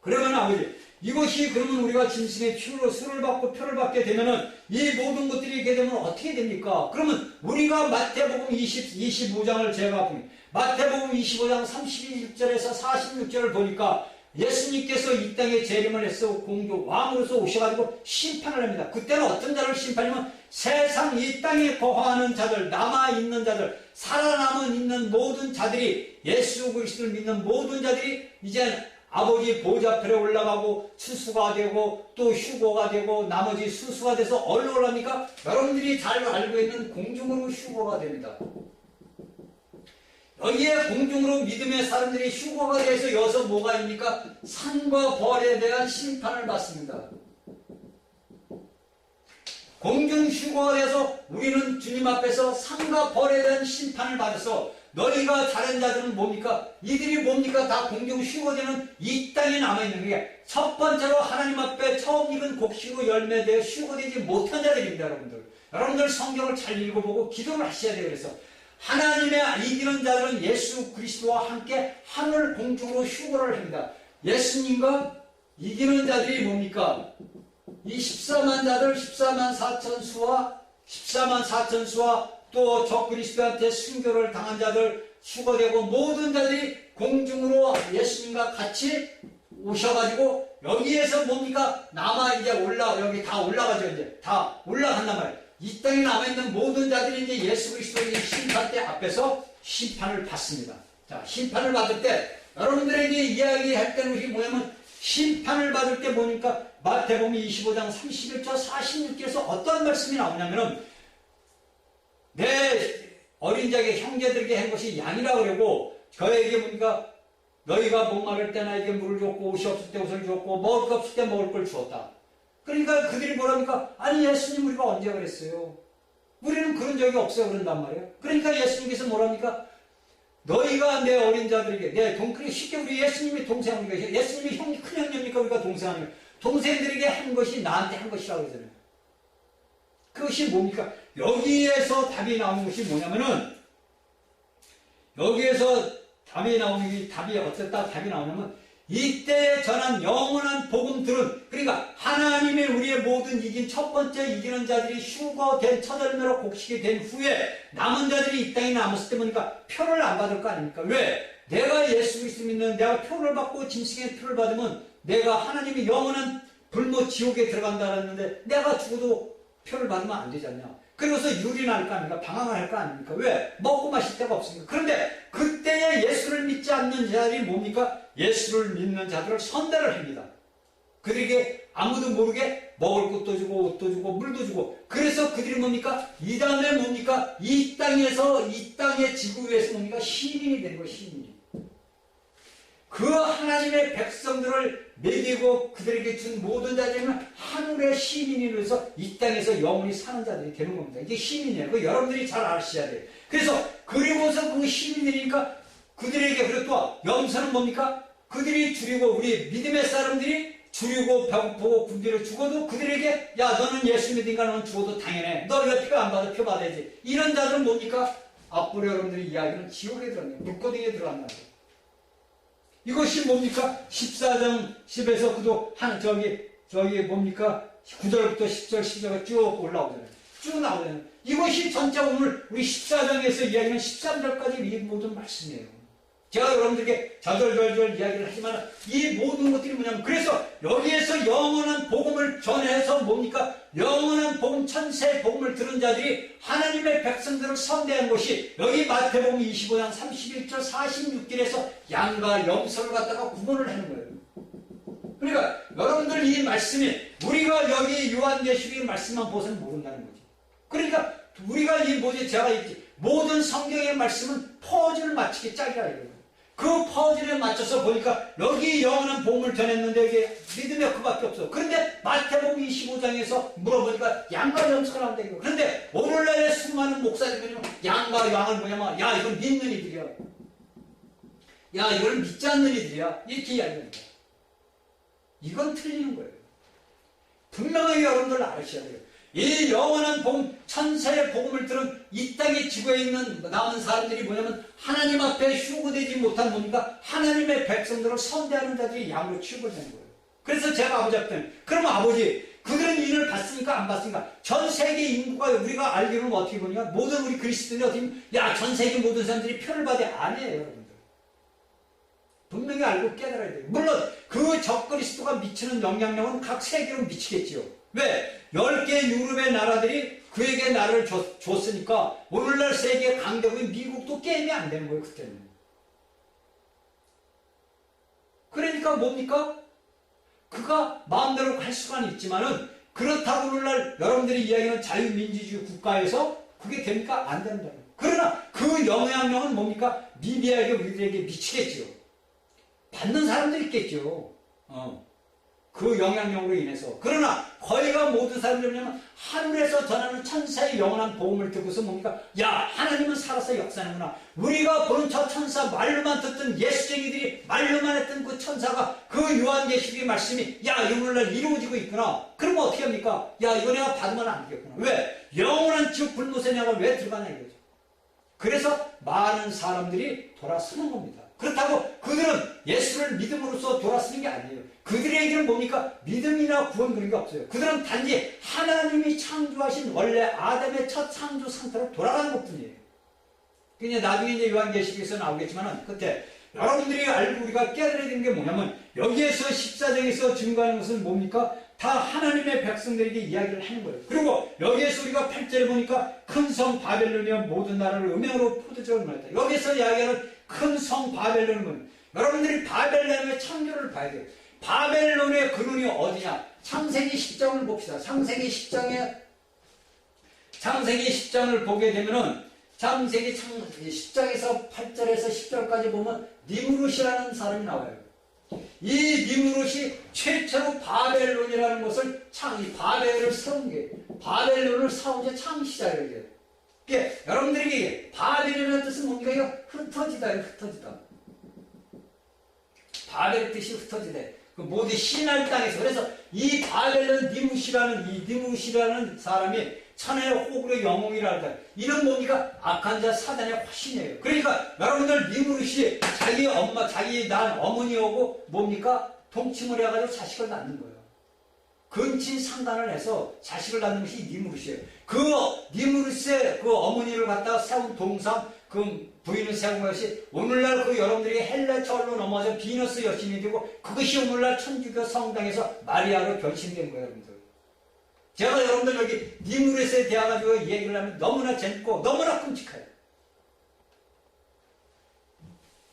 그러면 아버지, 이것이 그러면 우리가 짐승의 피로 수를 받고 표를 받게 되면은 이 모든 것들이 이렇게 되면 어떻게 됩니까? 그러면 우리가 마태복음 25장을 제가 보니 마태복음 25장 31절에서 46절을 보니까 예수님께서 이 땅에 재림을 해서 공교 왕으로서 오셔가지고 심판을 합니다. 그때는 어떤 자를 심판하면 세상 이 땅에 거하는 자들, 남아있는 자들, 살아남은 있는 모든 자들이 예수 그리스도를 믿는 모든 자들이 이제 아버지 보좌편에 올라가고 추수가 되고 또 휴거가 되고 나머지 수수가 돼서 어디로 올라갑니까? 여러분들이 잘 알고 있는 공중으로 휴거가 됩니다. 여기에 공중으로 믿음의 사람들이 휴거가 돼서 여기서 뭐가 입니까? 산과 벌에 대한 심판을 받습니다. 공중 휴거가 돼서 우리는 주님 앞에서 산과 벌에 대한 심판을 받아서 너희가 잘한 자들은 뭡니까? 이들이 뭡니까? 다 공중 휴거되는 이 땅에 남아있는 게 첫 번째로 하나님 앞에 처음 익은 곡식으로 열매되어 휴거되지 못한 자들입니다. 여러분들 성경을 잘 읽어보고 기도를 하셔야 돼요. 그래서 하나님의 이기는 자들은 예수 그리스도와 함께 하늘 공중으로 휴거를 합니다. 예수님과 이기는 자들이 뭡니까? 이 14만 자들 14만 4천 수와 또 적그리스도한테 순교를 당한 자들 휴거되고 모든 자들이 공중으로 예수님과 같이 오셔가지고 여기에서 뭡니까? 여기 다 올라가죠. 이제 다 올라간단 말이에요. 이 땅에 남아있는 모든 자들이 이제 예수 그리스도의 심판대 앞에서 심판을 받습니다. 자, 심판을 받을 때 여러분들에게 이야기할 때는 뭐냐면 심판을 받을 때 보니까 마태복음 25장 31절 46절에서 어떤 말씀이 나오냐면은 내 어린 자에게 형제들에게 한 것이 양이라 그러고 저에게 보니까 너희가 목마를 때 나에게 물을 줬고 옷이 없을 때 옷을 줬고 먹을 거 없을 때 먹을 걸 주었다. 그러니까 그들이 뭐랍니까? 아니 예수님 우리가 언제 그랬어요? 우리는 그런 적이 없어요. 그런단 말이에요. 그러니까 예수님께서 뭐랍니까? 너희가 내 어린 자들에게 그렇게 쉽게 우리 예수님이 동생 우리가 예수님이 형이 큰 형님입니까? 우리가 동생 아니에요. 동생들에게 한 것이 나한테 한 것이라고 그러잖아요. 그것이 뭡니까? 여기에서 답이 나오는 것이 뭐냐면은 여기에서 답이 어떻다 답이 나오냐면 이때에 전한 영원한 복음들은 그러니까 하나님의 우리의 모든 이긴 첫 번째 이기는 자들이 휴거된 첫 열매로 곡식이 된 후에 남은 자들이 이 땅에 남았을 때 보니까 표를 안 받을 거 아닙니까? 왜? 내가 예수 그리스도 믿는 내가 표를 받고 짐승의 표를 받으면 내가 하나님이 영원한 불모 지옥에 들어간다 그랬는데 내가 죽어도 표를 받으면 안 되지 않냐? 그러고서 유린할 거 아닙니까? 방황을 할 거 아닙니까? 왜? 먹고 마실 데가 없으니까. 그런데 그때에 예수를 믿지 않는 자들이 뭡니까? 예수를 믿는 자들을 선대를 합니다. 그들에게 아무도 모르게 먹을 것도 주고 옷도 주고 물도 주고 그래서 그들이 뭡니까? 이 다음에 뭡니까? 이 땅의 지구 위에서 뭡니까? 시민이 되는 거예요. 시민이. 그 하나님의 백성들을 먹이고 그들에게 준 모든 자들은 하늘의 시민이 되어서 이 땅에서 영원히 사는 자들이 되는 겁니다. 이게 시민이에요. 그 여러분들이 잘 아셔야 돼요. 그래서 그리고서 그 시민들이니까 그들에게 그리고 또 염소는 뭡니까? 그들이 줄이고 우리 믿음의 사람들이 줄이고 배고프고 굶기를 죽어도 그들에게 야 너는 예수 믿으니까 너는 죽어도 당연해. 너 왜 표 안 받아? 표 받아야지. 이런 자들은 뭡니까? 앞으로 여러분들이 이야기는 지옥에 들어가요. 물고등에 들어간다는 거예요. 이것이 뭡니까? 14장 10에서 그도 저기 뭡니까? 9절부터 10절, 10절가 쭉 올라오잖아요. 쭉 나오잖아요. 이것이 전체 오늘 우리 14장에서 이야기하는 13절까지 이 모든 말씀이에요. 제가 여러분들에게 저절저절 이야기를 하지만 이 모든 것들이 뭐냐면, 그래서 여기에서 영원한 복음을 전해서 뭡니까? 영원한 복음, 천세의 복음을 들은 자들이 하나님의 백성들을 선대한 것이 여기 마태복음 25장 31절 46절에서 양과 염소를 갖다가 구분을 하는 거예요. 그러니까 여러분들 이 말씀이 우리가 여기 요한계시록의 말씀만 보서는 모른다는 거지. 그러니까 우리가 제가 있지, 모든 성경의 말씀은 퍼즐을 맞추기 짝이라 이거예요. 그 퍼즐에 맞춰서 보니까 여기 영원한 복음을 전했는데 이게 믿음의 그밖에 없어. 그런데 마태복음 25장에서 물어보니까 양과 염소가 나온다 이거. 그런데 오늘날의 수많은 목사들이 양과 양은 뭐냐면, 야 이건 믿는 이들이야, 야 이건 믿지 않는 이들이야, 이렇게 이야기하는 거야. 이건 틀리는 거예요. 분명하게 여러분들 아셔야 돼요. 이 영원한 복음, 천세의 복음을 들은 이 땅의 지구에 있는 남은 사람들이 뭐냐면, 하나님 앞에 휴고되지 못한 뭡니까? 하나님의 백성들을 선대하는 자들이 양으로 취급되는 거예요. 그래서 제가 아버지 앞에, 그러면 아버지, 그들은 인을 봤으니까 안 봤으니까? 전 세계 인구가 우리가 알기로는 어떻게 보니까 모든 우리 그리스도인이 어떻게 보면, 야, 전 세계 모든 사람들이 표를 받아. 아니에요, 여러분들. 분명히 알고 깨달아야 돼요. 물론 그 적그리스도가 미치는 영향력은 각 세계로 미치겠지요. 왜? 10개 유럽의 나라들이 그에게 나라를 줬으니까 오늘날 세계 강대국인 미국도 게임이 안 되는 거예요, 그때는. 그러니까 뭡니까? 그가 마음대로 할 수는 있지만은, 그렇다고 오늘날 여러분들이 이야기하는 자유민주주의 국가에서 그게 됩니까? 안 된다는 거예요. 그러나 그 영향력은 뭡니까? 미비하게 우리들에게 미치겠지요. 받는 사람도 있겠죠. 그 영향력으로 인해서. 그러나 거의가 모든 사람들이 뭐냐면, 하늘에서 전하는 천사의 영원한 복음을 듣고서 뭡니까? 야, 하나님은 살아서 역사하는구나. 우리가 보는 저 천사, 말로만 듣던 예수쟁이들이 말로만 했던 그 천사가 그 요한계시록의 말씀이 야, 오늘날 이루어지고 있구나. 그러면 어떻게 합니까? 야, 이거 내가 받으면 안 되겠구나. 왜? 영원한 지옥 불못에 내가 왜 들어가냐 이거죠. 그래서 많은 사람들이 돌아서는 겁니다. 그렇다고 그들은 예수를 믿음으로써 돌아서는 게 아니에요. 그들에게는 뭡니까? 믿음이나 구원 그런 게 없어요. 그들은 단지 하나님이 창조하신 원래 아담의 첫 창조 상태로 돌아가는 것 뿐이에요. 그냥 나중에 이제 요한계시록에서 나오겠지만은, 그때 여러분들이 알고 우리가 깨달아야 되는 게 뭐냐면, 여기에서 14장에서 증거하는 것은 뭡니까? 다 하나님의 백성들에게 이야기를 하는 거예요. 그리고 여기에서 우리가 8절에 보니까 큰 성 바벨론이여 모든 나라를 음행으로 포도주를 말했다. 여기서 이야기하는 큰 성 바벨론은, 여러분들이 바벨론의 창조를 봐야 돼요. 바벨론의 근원이 어디냐? 창세기 10장을 봅시다. 창세기 10장을 보게 되면은, 창세기 10장에서 8절에서 10절까지 보면 니무롯이라는 사람이 나와요. 이 니무롯이 최초로 바벨론이라는 것을 이 바벨을 세운 게, 바벨론을 세운 게 창시자예요. 이게 여러분들에게 바벨이라는 뜻은 뭡니까? 이거 흩어지다예요, 흩어지다. 바벨의 뜻이 흩어지다. 그 모든 신할 땅에서. 그래서 이 바벨론 니무롯이라는 사람이 천하의 호구의 영웅이라 하다. 이런 뭡니까? 악한 자 사단의 화신이에요. 그러니까 여러분들 니무롯이 자기 엄마, 자기 난 어머니하고 뭡니까? 동침을 해가지고 자식을 낳는 거예요. 근친 상간을 해서 자식을 낳는 것이 니무롯이에요. 그 니무롯의 그 어머니를 갖다가 세운 동상, 그 부인을 세운 것이 오늘날 그 여러분들이 헬라 절로 넘어져 비너스 여신이 되고, 그것이 오늘날 천주교 성당에서 마리아로 변신된 거예요, 여러분들. 제가 여러분들 여기 니무롯에 대해가지고 얘기를 하면 너무나 재밌고 너무나 끔찍해요.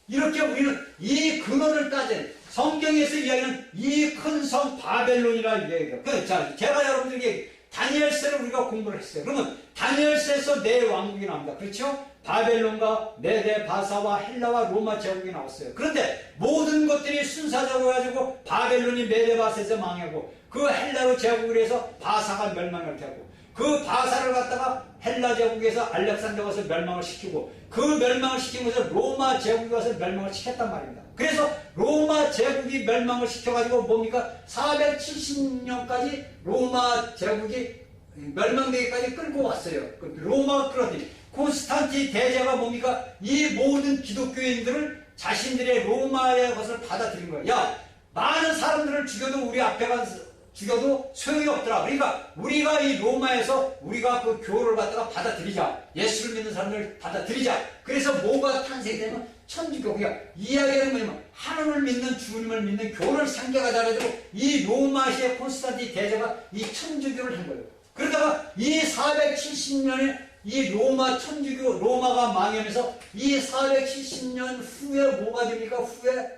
이렇게 우리는 이 근원을 따진 성경에서 이야기하는 이 큰 성 바벨론이라 이야기해요. 자, 제가 여러분들에게 다니엘서를 우리가 공부를 했어요. 그러면 다니엘서에서 네 왕국이 나옵니다. 그렇죠? 바벨론과 메데, 바사와 헬라와 로마 제국이 나왔어요. 그런데 모든 것들이 순사적으로 가지고 바벨론이 메데, 바사에서 망하고, 그 헬라로 제국을 해서 바사가 멸망을 되고, 그 바사를 갖다가 헬라 제국에서 알렉산더가 와서 멸망을 시키고, 그 멸망을 시킨 것을 로마 제국이 와서 멸망을 시켰단 말입니다. 그래서 로마 제국이 멸망을 시켜가지고 뭡니까? 470년까지 로마 제국이 멸망되기까지 끌고 왔어요. 로마가 끌었더니 콘스탄티 대제가 뭡니까? 이 모든 기독교인들을 자신들의 로마의 것을 받아들인 거예요. 야, 많은 사람들을 죽여도 우리 앞에 가서 죽여도 소용이 없더라. 그러니까 우리가 이 로마에서 우리가 그 교를 갖다가 받아들이자. 예수를 믿는 사람들 받아들이자. 그래서 뭐가 탄생되면 천주교. 그러니까 이야기하는 뭐냐면 하나님을 믿는 주님을 믿는 교를 상대하자라도 이 로마시의 콘스탄티 대제가 이 천주교를 한 거예요. 그러다가 이 470년에 이 로마 천주교 로마가 망하면서 이 470년 후에 뭐가 됩니까? 후에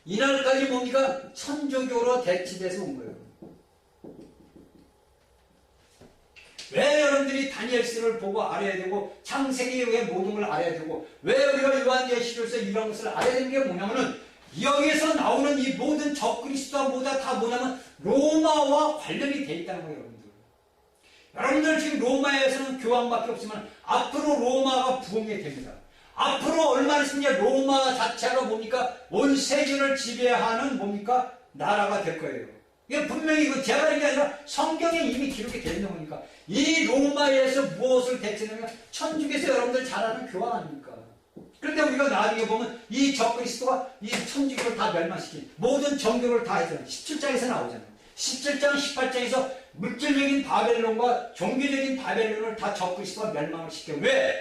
이날까지 뭡니까? 천주교로 대치돼서 온 거예요. 왜 여러분들이 다니엘서를 보고 알아야 되고 창세기에 왜 모든 걸 알아야 되고 왜 우리가 요한계시록에서 이런 것을 알아야 되는 게 뭐냐면은 여기에서 나오는 이 모든 적그리스도와 뭐다 다 뭐냐면 로마와 관련이 돼 있다는 거예요. 여러분들 지금 로마에서는 교황밖에 없지만 앞으로 로마가 부흥이 됩니다. 앞으로 얼마나 있으면 로마 자체가 뭡니까? 온 세계를 지배하는 뭡니까? 나라가 될 거예요. 이게 분명히 이거 제가 하는 게 아니라 성경에 이미 기록이 되어 있는 거니까. 이 로마에서 무엇을 대체하냐면 천주교에서 여러분들 잘 아는 교황 아닙니까? 그런데 우리가 나중에 보면 이 적그리스도가 이 천주교를 다 멸망시킨 모든 종교를 다 했잖아요. 17장에서 나오잖아요. 17장, 18장에서 물질적인 바벨론과 종교적인 바벨론을 다 적그리스도가 멸망을 시켜. 왜?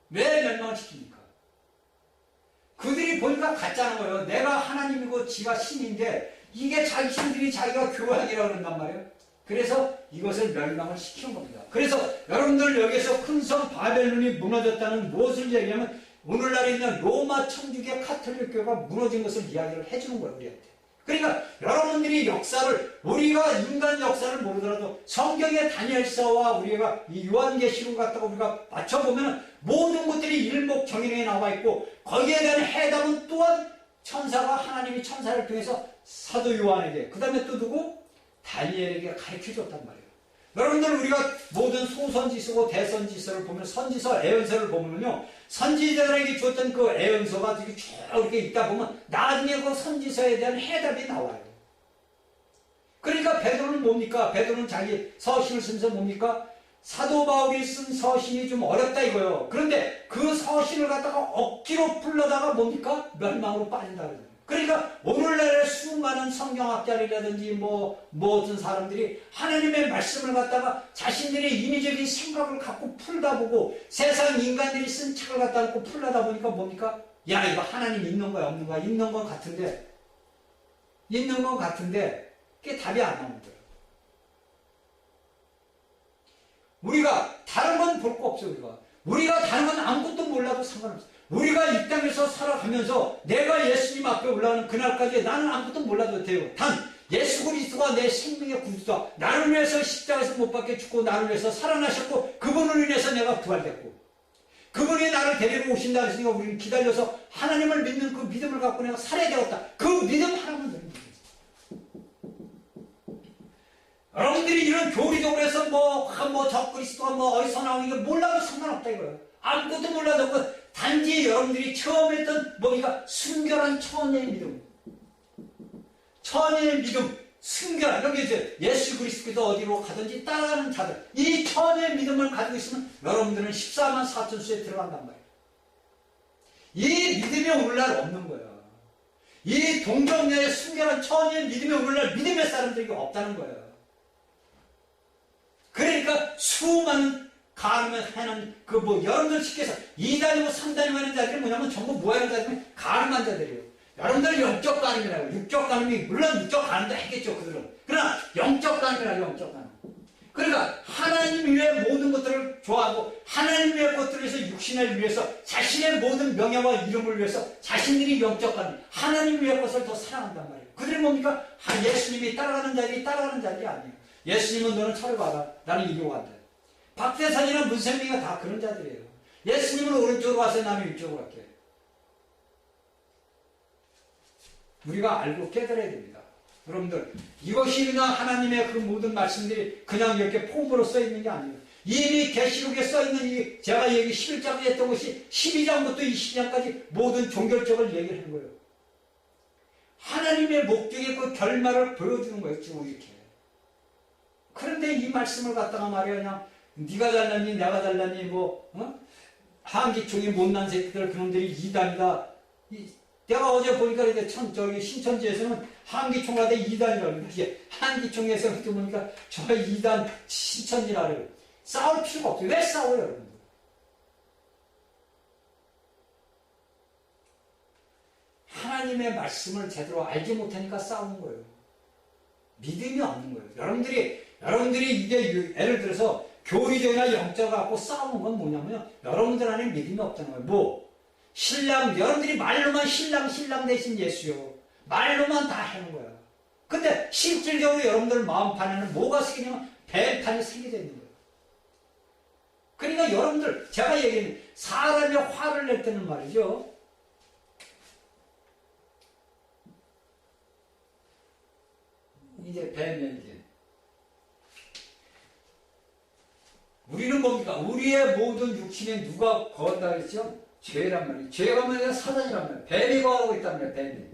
왜 멸망을 시킵니까? 그들이 보니까 가짜는 거예요. 내가 하나님이고 지가 신인데 이게 자신들이 자기가 교황이라고 그런단 말이에요. 그래서 이것을 멸망을 시키는 겁니다. 그래서 여러분들 여기서 큰 성 바벨론이 무너졌다는 무엇을 얘기하면 오늘날에 있는 로마 천주교 카톨릭교가 무너진 것을 이야기를 해주는 거예요. 우리한테. 그러니까 여러분들이 역사를 우리가 인간 역사를 모르더라도 성경의 다니엘서와 우리가 이 요한계시록 갖다가 우리가 맞춰보면 모든 것들이 일목정연에 나와 있고 거기에 대한 해답은 또한 천사가 하나님이 천사를 통해서 사도 요한에게 그 다음에 또 누구? 다니엘에게 가르쳐줬단 말이에요. 여러분들 우리가 모든 소선지서고 대선지서를 보면 선지서, 애언서를 보면요 선지자들에게 줬던 그 애언서가 쭉 이렇게 있다 보면 나중에 그 선지서에 대한 해답이 나와요. 그러니까 베드로는 뭡니까? 베드로는 자기 서신을 쓰면서 뭡니까? 사도 바울이 쓴 서신이 좀 어렵다 이거예요. 그런데 그 서신을 갖다가 억지로 풀러다가 뭡니까? 멸망으로 빠진다 그러잖아요. 그러니까 오늘날의 수많은 성경학자들이라든지 어떤 사람들이 하나님의 말씀을 갖다가 자신들의 인위적인 생각을 갖고 풀다 보고 세상 인간들이 쓴 책을 갖다 놓고 풀려다 보니까 뭡니까? 야 이거 하나님 있는 거야 없는 거야? 있는 건 같은데 그게 답이 안 나오는 거예요. 우리가 다른 건 볼 거 없어요. 우리가 다른 건 아무것도 몰라도 상관없어요. 우리가 이 땅에서 살아가면서 내가 예수님 앞에 올라가는 그날까지 나는 아무것도 몰라도 돼요. 단 예수 그리스도가 내 생명의 구주다. 나를 위해서 십자가에서 못 박혀 죽고 나를 위해서 살아나셨고 그분을 인해서 내가 부활됐고 그분이 나를 데리고 오신다 했으니까 우리는 기다려서 하나님을 믿는 그 믿음을 갖고 내가 살아야 되겠다. 그 믿음 하나만 되는 거예요. 여러분들이 이런 교리적으로 해서 적그리스도가 어디서 나오는 게 몰라도 상관없다 이거예요. 아무것도 몰라도 단지 여러분들이 처음 했던 뭡니까? 순결한 천의 믿음. 천의 믿음, 순결한. 여기 이제 예수 그리스도께서 어디로 가든지 따라가는 자들. 이 천의 믿음을 가지고 있으면 여러분들은 14만 4천 수에 들어간단 말이에요. 이 믿음이 오늘날 없는 거예요. 이 동정녀의 순결한 천의 믿음이 오늘날 믿음의 사람들이 없다는 거예요. 그러니까 수많은 가늠을 하는 여러분들 쉽게서 2단이고 3단이고 하는 자들이 뭐냐면 전부 뭐하는 자들은 가늠한 자들이에요. 여러분들 영적 가늠이라고. 육적 가늠이 물론 육적 가늠도 했겠죠 그들은. 그러나 영적 가늠이라고. 영적 가늠. 그러니까 하나님 외의 모든 것들을 좋아하고 하나님 외의 것들을 위해서 육신을 위해서 자신의 모든 명예와 이름을 위해서 자신들이 영적 가늠 하나님 외의 것을 더 사랑한단 말이에요. 그들이 뭡니까? 예수님이 따라가는 자들이 아니에요. 예수님은 너는 차를 가라. 나는 이리로 간다. 박대산이나 문선미가 다 그런 자들이에요. 예수님은 오른쪽으로 와서 나는 왼쪽으로 갈게. 우리가 알고 깨달아야 됩니다. 여러분들 이것이 그냥 하나님의 그 모든 말씀들이 그냥 이렇게 폼으로 써 있는 게 아니에요. 이미 계시록에 써 있는 이 제가 얘기 11장에 했던 것이 12장부터 20장까지 모든 종결적을 얘기를 하는 거예요. 하나님의 목적의 그 결말을 보여주는 거예요. 지금 이렇게. 그런데 이 말씀을 갖다가 말이야 그냥 네가 잘났니 내가 잘났니 한기총이 못난 새끼들 그놈들이 이단이다. 내가 어제 보니까 이제 저기 신천지에서는 한기총한테 이단이라고 이게 한기총에서 그렇게 보니까 저 이단 신천지라를 싸울 필요가 없어요. 왜 싸워요, 여러분? 하나님의 말씀을 제대로 알지 못하니까 싸우는 거예요. 믿음이 없는 거예요. 여러분들이 이게 예를 들어서 교리적이나 영적 갖고 싸우는 건 뭐냐면요. 여러분들 안에 믿음이 없다는 거예요. 뭐? 여러분들이 말로만 신랑 대신 예수요. 말로만 다 하는 거야. 근데 실질적으로 여러분들 마음판에는 뭐가 생기냐면 뱀판이 생겨져 있는 거예요. 그러니까 여러분들, 제가 얘기하는 사람이 화를 낼 때는 말이죠. 이제 뱀이지. 우리는 뭡니까? 우리의 모든 육신에 누가 거한다 그랬죠? 죄란 말이에요. 죄가 뭐냐? 사단이란 말이에요. 뱀이 거하고 있단 말이에요. 뱀이.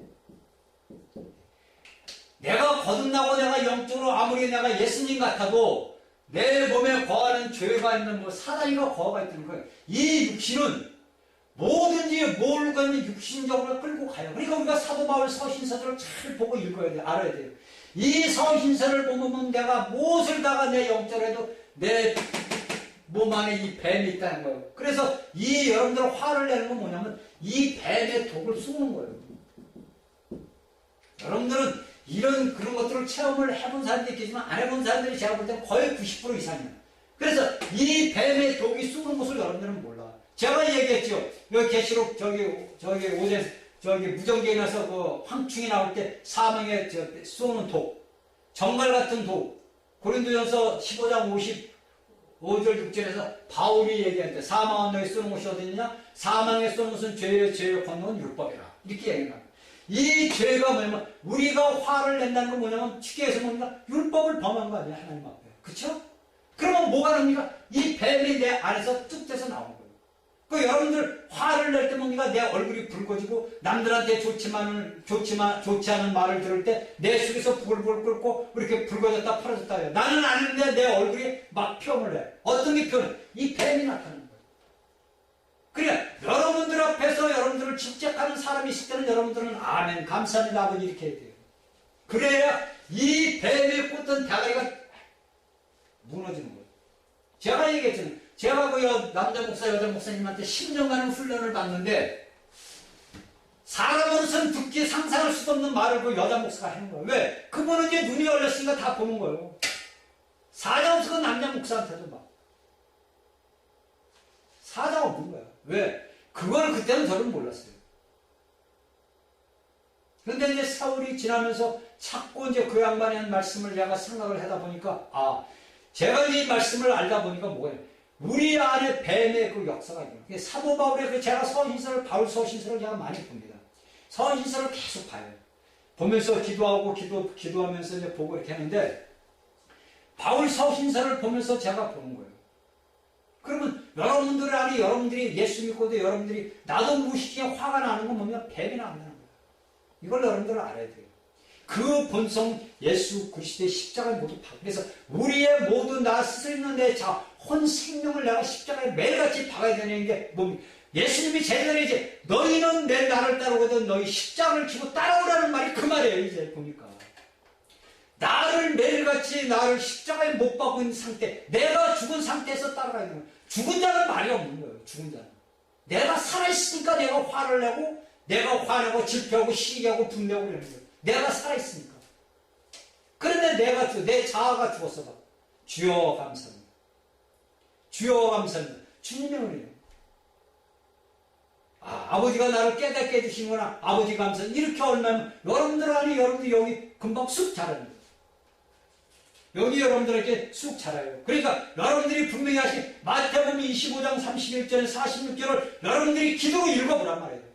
내가 거듭나고 내가 영적으로 아무리 내가 예수님 같아도 내 몸에 거하는 죄가 있는 뭐 사단이가 거하가 있다는 거예요. 이 육신은 뭐든지 뭘 가면 육신적으로 끌고 가요. 그러니까 우리가 사도 바울 서신서들을 잘 보고 읽어야 돼요. 알아야 돼요. 이 서신서를 보면 내가 무엇을 다가 내 영적으로도 내 몸 안에 이 뱀이 있다는 거예요. 그래서 이 여러분들 화를 내는 건 뭐냐면 이 뱀의 독을 쏘는 거예요. 여러분들은 그런 것들을 체험을 해본 사람들이 있겠지만 안 해본 사람들이 제가 볼 때 거의 90% 이상이에요. 그래서 이 뱀의 독이 쏘는 것을 여러분들은 몰라. 제가 얘기했죠. 여기 계시록 저기 어제 무전기에 나서 그 황충이 나올 때 사망에 쏘는 독, 정말 같은 독. 고린도전서 15장 55절 6절에서 바울이 얘기할 때 사망한 너희 쏘는 곳이 어디냐? 사망에 쏘는 것은 죄의 권능은 율법이라. 이렇게 얘기합니다. 이 죄가 뭐냐면 우리가 화를 낸다는 건 뭐냐면 쉽게 해서 뭡니까? 율법을 범한 거 아니야, 하나님 앞에. 그쵸? 그러면 뭐가 납니까? 이 뱀이 내 안에서 뚝 떼서 나오는 거예요. 그 여러분들 화를 낼 때 뭡니까? 내 얼굴이 붉어지고 남들한테 좋지 않은 말을 들을 때 내 속에서 부글부글 끓고 이렇게 붉어졌다 풀어졌다 해요. 나는 아는데 내 얼굴이 막 표현을 해. 어떤 게 표현? 이 뱀이 나타나는 거예요. 그래 여러분들 앞에서 여러분들을 집착하는 사람이 있을 때는 여러분들은 아멘 감사합니다 아버지 이렇게 해야 돼요. 그래야 이 뱀의 꽂던 대가리가 무너지는 거예요. 제가 얘기했잖아요. 제가 그 남자 목사 여자 목사님한테 10년간의 훈련을 받는데 사람으로서는 듣기 상상할 수도 없는 말을 그 여자 목사가 하는 거예요. 왜? 그분은 이제 눈이 열렸으니까 다 보는 거예요. 사자 없으면 남자 목사한테도 막 사자가 없는 거야. 왜? 그걸 그때는 저는 몰랐어요. 근데 이제 세월이 지나면서 자꾸 이제 그 양반이 한 말씀을 제가 생각을 하다 보니까 제가 이 말씀을 알다 보니까 뭐예요? 우리 안에 뱀의 그 역사가 있는 사도 바울의 제가 바울 서신서를 제가 많이 봅니다. 서신서를 계속 봐요. 보면서 기도하면서 이제 보고 이렇게 하는데 바울 서신서를 보면서 제가 보는 거예요. 그러면 여러분들 안에 여러분들이 예수 믿고도 여러분들이 나도 무의식에 화가 나는 건 뭐냐면 뱀이 나온다는 거예요. 이걸 여러분들은 알아야 돼요. 그 본성 예수 그리스도의 십자가를 모두 박. 그래서 우리의 모든 나 스스로 있는 내 혼 생명을 내가 십자가에 매일같이 박아야 되는 게 뭡니까? 예수님이 제자들에 이제 너희는 내 나를 따르거든 너희 십자가를 지고 따라오라는 말이 그 말이에요. 이제 보니까 나를 매일같이 나를 십자가에 못 박고 있는 상태, 내가 죽은 상태에서 따라가야 되는 거예요. 죽은 자는 말이 없는 거예요. 죽은 자는 내가 살아있으니까 내가 화를 내고 내가 화내고 질투하고 시기하고 분내고 그러는 거예요. 내가 살아있으니까. 그런데 내 자아가 죽었어 봐. 주여 감사합니다. 주여 감사합니다. 주님의 은혜요. 아버지가 나를 깨닫게 해주시는구나. 아버지 감사합니다. 이렇게 얼마면 여러분들 안에 여러분들 여기 금방 쑥 자랍니다. 여기 여러분들에게 쑥 자라요. 그러니까 여러분들이 분명히 하신 마태복음 25장 31절 46절을 여러분들이 기도로 읽어보란 말이에요.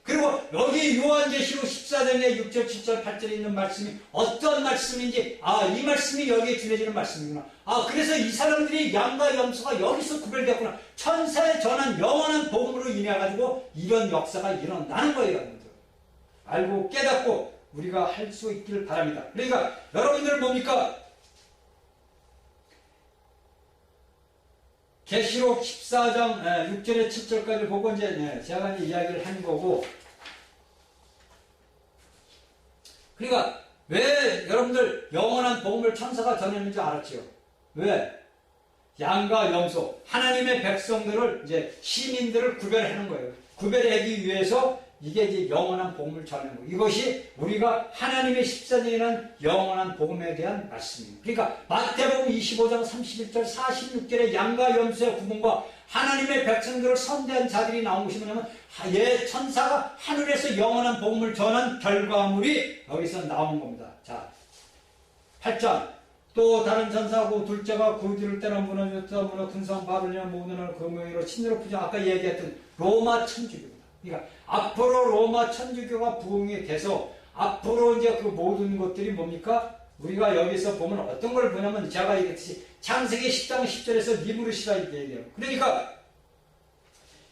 그리고 여기 요한계시록 14장에 6절 7절 8절에 있는 말씀이 어떤 말씀인지 이 말씀이 여기에 준해지는 말씀이구나. 그래서 이 사람들이 양과 염소가 여기서 구별되었구나. 천사에 전한 영원한 복음으로 인해 가지고 이런 역사가 일어나는 거예요. 여러분들. 알고 깨닫고 우리가 할 수 있기를 바랍니다. 그러니까 여러분들 뭡니까? 계시록 14장 6절에 7절까지 보고 이제 제가 이제 이야기를 한 거고. 그러니까 왜 여러분들 영원한 복음을 천사가 전했는지 알았지요? 왜? 양과 염소, 하나님의 백성들을 이제 시민들을 구별하는 거예요. 구별하기 위해서 이게 이제 영원한 복음을 전하는 거예요. 이것이 우리가 하나님의 십사년이라는 영원한 복음에 대한 말씀입니다. 그러니까 마태복음 25장 31절 46절에 양과 염소의 구분과 하나님의 백성들을 선대한 자들이 나온 것이 뭐냐면 천사가 하늘에서 영원한 복음을 전한 결과물이 여기서 나오는 겁니다. 자, 8장 또 다른 천사하고 둘째가 그 뒤를 때나 무너졌다 무너 근성 바벨론 모든 나라 그 모양으로 친으로 부정 아까 얘기했던 로마 천주교입니다. 그러니까 앞으로 로마 천주교가 부흥이 돼서 앞으로 이제 그 모든 것들이 뭡니까? 우리가 여기서 보면 어떤 걸 보냐면 제가 얘기했듯이 창세기 10장 10절에서 니무르시라 이렇게 얘기해요. 그러니까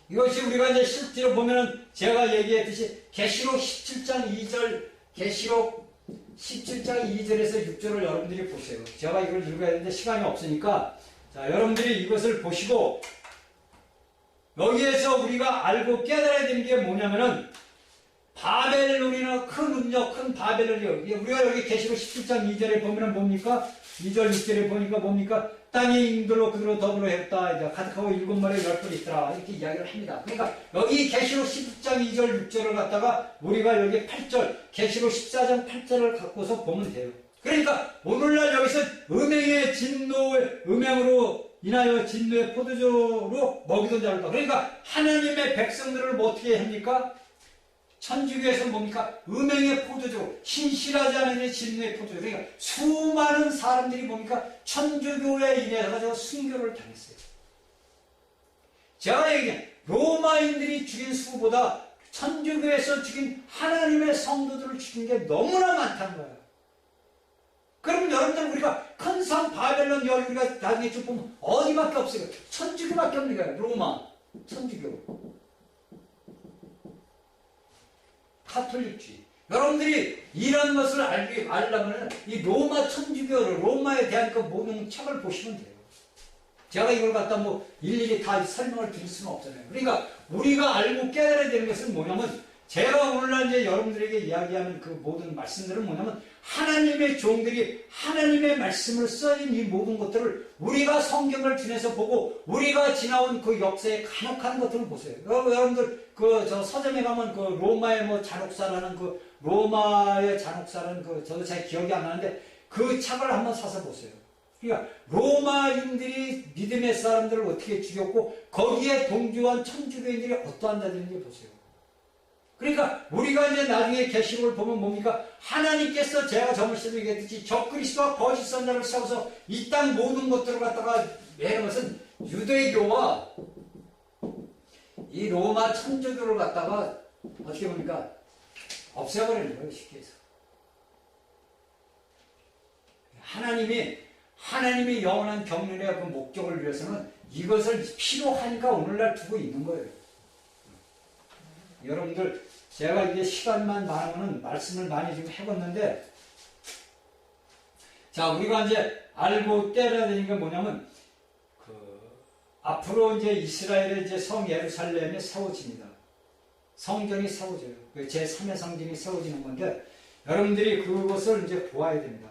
이것이 우리가 이제 실제로 보면은 제가 얘기했듯이 계시록 17장 2절 계시록 17장 2절에서 6절을 여러분들이 보세요. 제가 이걸 읽어야 되는데 시간이 없으니까 자, 여러분들이 이것을 보시고 여기에서 우리가 알고 깨달아야 되는 게 뭐냐면은 바벨론이나 큰 능력, 큰 바벨론이요. 우리가 여기 계시록 17장 2절에 보면은 뭡니까? 2절 6절에 보니까 뭡니까? 땅이 인들로 그들로 더불어 했다. 이제 가득하고 7마리에 10뿔이 있더라. 이렇게 이야기를 합니다. 그러니까 여기 계시록 10장 2절 6절을 갖다가 우리가 여기 8절 계시록 14장 8절을 갖고서 보면 돼요. 그러니까 오늘날 여기서 음행의 진노의 음행으로 인하여 진노의 포도주로 먹이던 자를 다. 그러니까 하나님의 백성들을 뭐 어떻게 합니까? 천주교에서 뭡니까? 음행의 포도주, 신실하지 않은 진노의 포도주. 그러니까 수많은 사람들이 뭡니까? 천주교에 인해서 순교를 당했어요. 제가 얘기한 로마인들이 죽인 수보다 천주교에서 죽인 하나님의 성도들을 죽인 게 너무나 많다는 거예요. 그러면 여러분들 우리가 큰 성 바벨론 여기 우리가 나중에 쭉 보면 어디밖에 없어요. 천주교밖에 없는 거예요. 로마 천주교. 카톨릭주의. 여러분들이 이런 것을 알려면 이 로마 천주교를 로마에 대한 그 모든 책을 보시면 돼요. 제가 이걸 갖다 뭐 일일이 다 설명을 드릴 수는 없잖아요. 그러니까 우리가 알고 깨달아야 되는 것은 뭐냐면 제가 오늘날 이제 여러분들에게 이야기하는 그 모든 말씀들은 뭐냐면 하나님의 종들이 하나님의 말씀을 써인 이 모든 것들을 우리가 성경을 지내서 보고 우리가 지나온 그 역사에 간혹한 것들을 보세요. 여러분들 그 저 서점에 가면 그 로마의 뭐 잔혹사라는 그 로마의 잔혹사라는 그 저도 잘 기억이 안 나는데 그 책을 한번 사서 보세요. 그러니까 로마인들이 믿음의 사람들을 어떻게 죽였고 거기에 동조한 천주교인들이 어떠한 자들인지 보세요. 그러니까 우리가 이제 나중에 계시록을 보면 뭡니까? 하나님께서 제가 저번에도 얘기했듯이 적그리스도와 거짓 선자를 세워서 이 땅 모든 것들을 갖다가 매는 것은 유대교와 이 로마 천주교를 갖다가 어떻게 보니까 없애버리는 거예요. 쉽게 해서. 하나님이 영원한 경륜의 그 목적을 위해서는 이것을 필요하니까 오늘날 두고 있는 거예요. 여러분들 제가 이게 시간만 많으면 말씀을 많이 지금 해봤는데 자 우리가 이제 알고 깨달아야 되는 게 뭐냐면 앞으로 이제 이스라엘의 이제 성 예루살렘이 세워집니다. 성전이 세워져요. 제3의 성전이 세워지는 건데 여러분들이 그것을 이제 보아야 됩니다.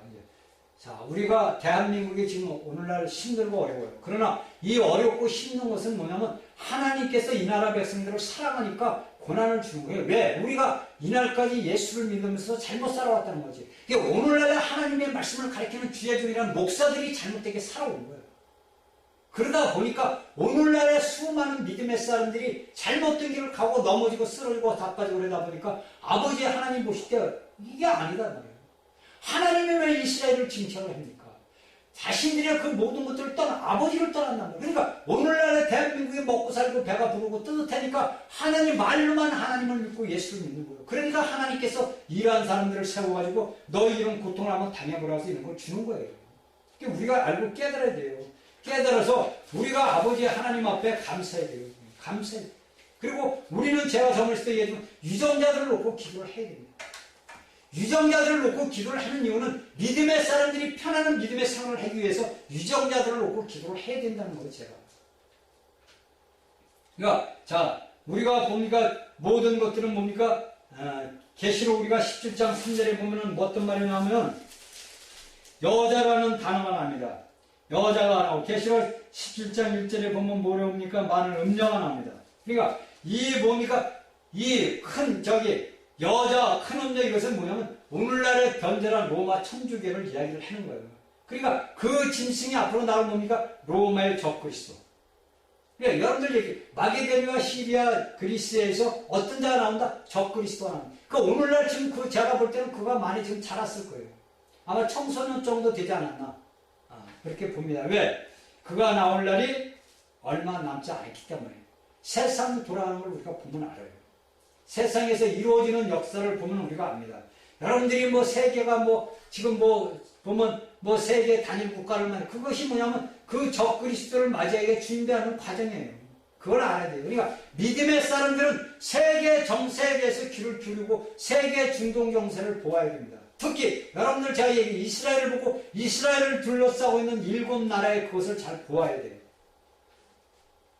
자, 우리가 대한민국이 지금 오늘날 힘들고 어려워요. 그러나 이 어렵고 힘든 것은 뭐냐면 하나님께서 이 나라 백성들을 사랑하니까 고난을 주는 거예요. 왜? 우리가 이날까지 예수를 믿으면서 잘못 살아왔다는 거지. 오늘날 하나님의 말씀을 가르치는 주예종이라는 목사들이 잘못되게 살아온 거예요. 그러다 보니까 오늘날의 수많은 믿음의 사람들이 잘못된 길을 가고 넘어지고 쓰러지고 다 빠지고 그러다 보니까 아버지 하나님 보실 때 이게 아니다 말이에요. 하나님이 왜 이스라엘을 징벌을 합니까? 자신들의 그 모든 것들을 아버지를 떠난단 말이에요. 그러니까 오늘날의 대한민국에 먹고 살고 배가 부르고 뜨뜻하니까 하나님 말로만 하나님을 믿고 예수를 믿는 거예요. 그러니까 하나님께서 이러한 사람들을 세워가지고 너희 이런 고통을 한번 당해보라고 이런 걸 주는 거예요. 그러니까 우리가 알고 깨달아야 돼요. 깨달아서 우리가 아버지 하나님 앞에 감사해야 돼요. 감사해야 돼요. 그리고 우리는 제가 저번에 때 얘기했지만 유정자들을 놓고 기도를 해야 됩니다. 유정자들을 놓고 기도를 하는 이유는 믿음의 사람들이 편안한 믿음의 생활을 하기 위해서 유정자들을 놓고 기도를 해야 된다는 거예요. 제가 그러니까 자 우리가 뭡니까 모든 것들은 뭡니까 계시록 우리가 17장 3절에 보면은 어떤 말이 나오면 여자라는 단어가 나옵니다. 여자가 나오고 계시록 17장 1절에 보면 뭐라 옵니까 많은 음녀가 나옵니다. 그러니까 이 뭡니까 이 큰 여자 큰 음녀 이것은 뭐냐면 오늘날의 변절한 로마 천주교를 이야기를 하는 거예요. 그러니까 그 짐승이 앞으로 나올 뭡니까 로마의 적그리스도. 그러니까 여러분들 얘기 마게도니아와 시리아 그리스에서 어떤 자가 나온다? 적그리스도가 나온다. 그러니까 오늘날 지금 제가 볼 때는 그가 많이 지금 자랐을 거예요. 아마 청소년 정도 되지 않았나 그렇게 봅니다. 왜? 그가 나올 날이 얼마 남지 않았기 때문에 세상 돌아가는 걸 우리가 보면 알아요. 세상에서 이루어지는 역사를 보면 우리가 압니다. 여러분들이 세계가 지금 보면 세계 단일 국가를 만들 그것이 뭐냐면 그 적그리스도를 맞이하게 준비하는 과정이에요. 그걸 알아야 돼요. 그러니까 믿음의 사람들은 세계 정세계에서 귀를 기울이고 세계 중동 정세를 보아야 됩니다. 특히 여러분들 제가 얘기 이스라엘을 보고 이스라엘을 둘러싸고 있는 7나라의 그것을 잘 보아야 돼요.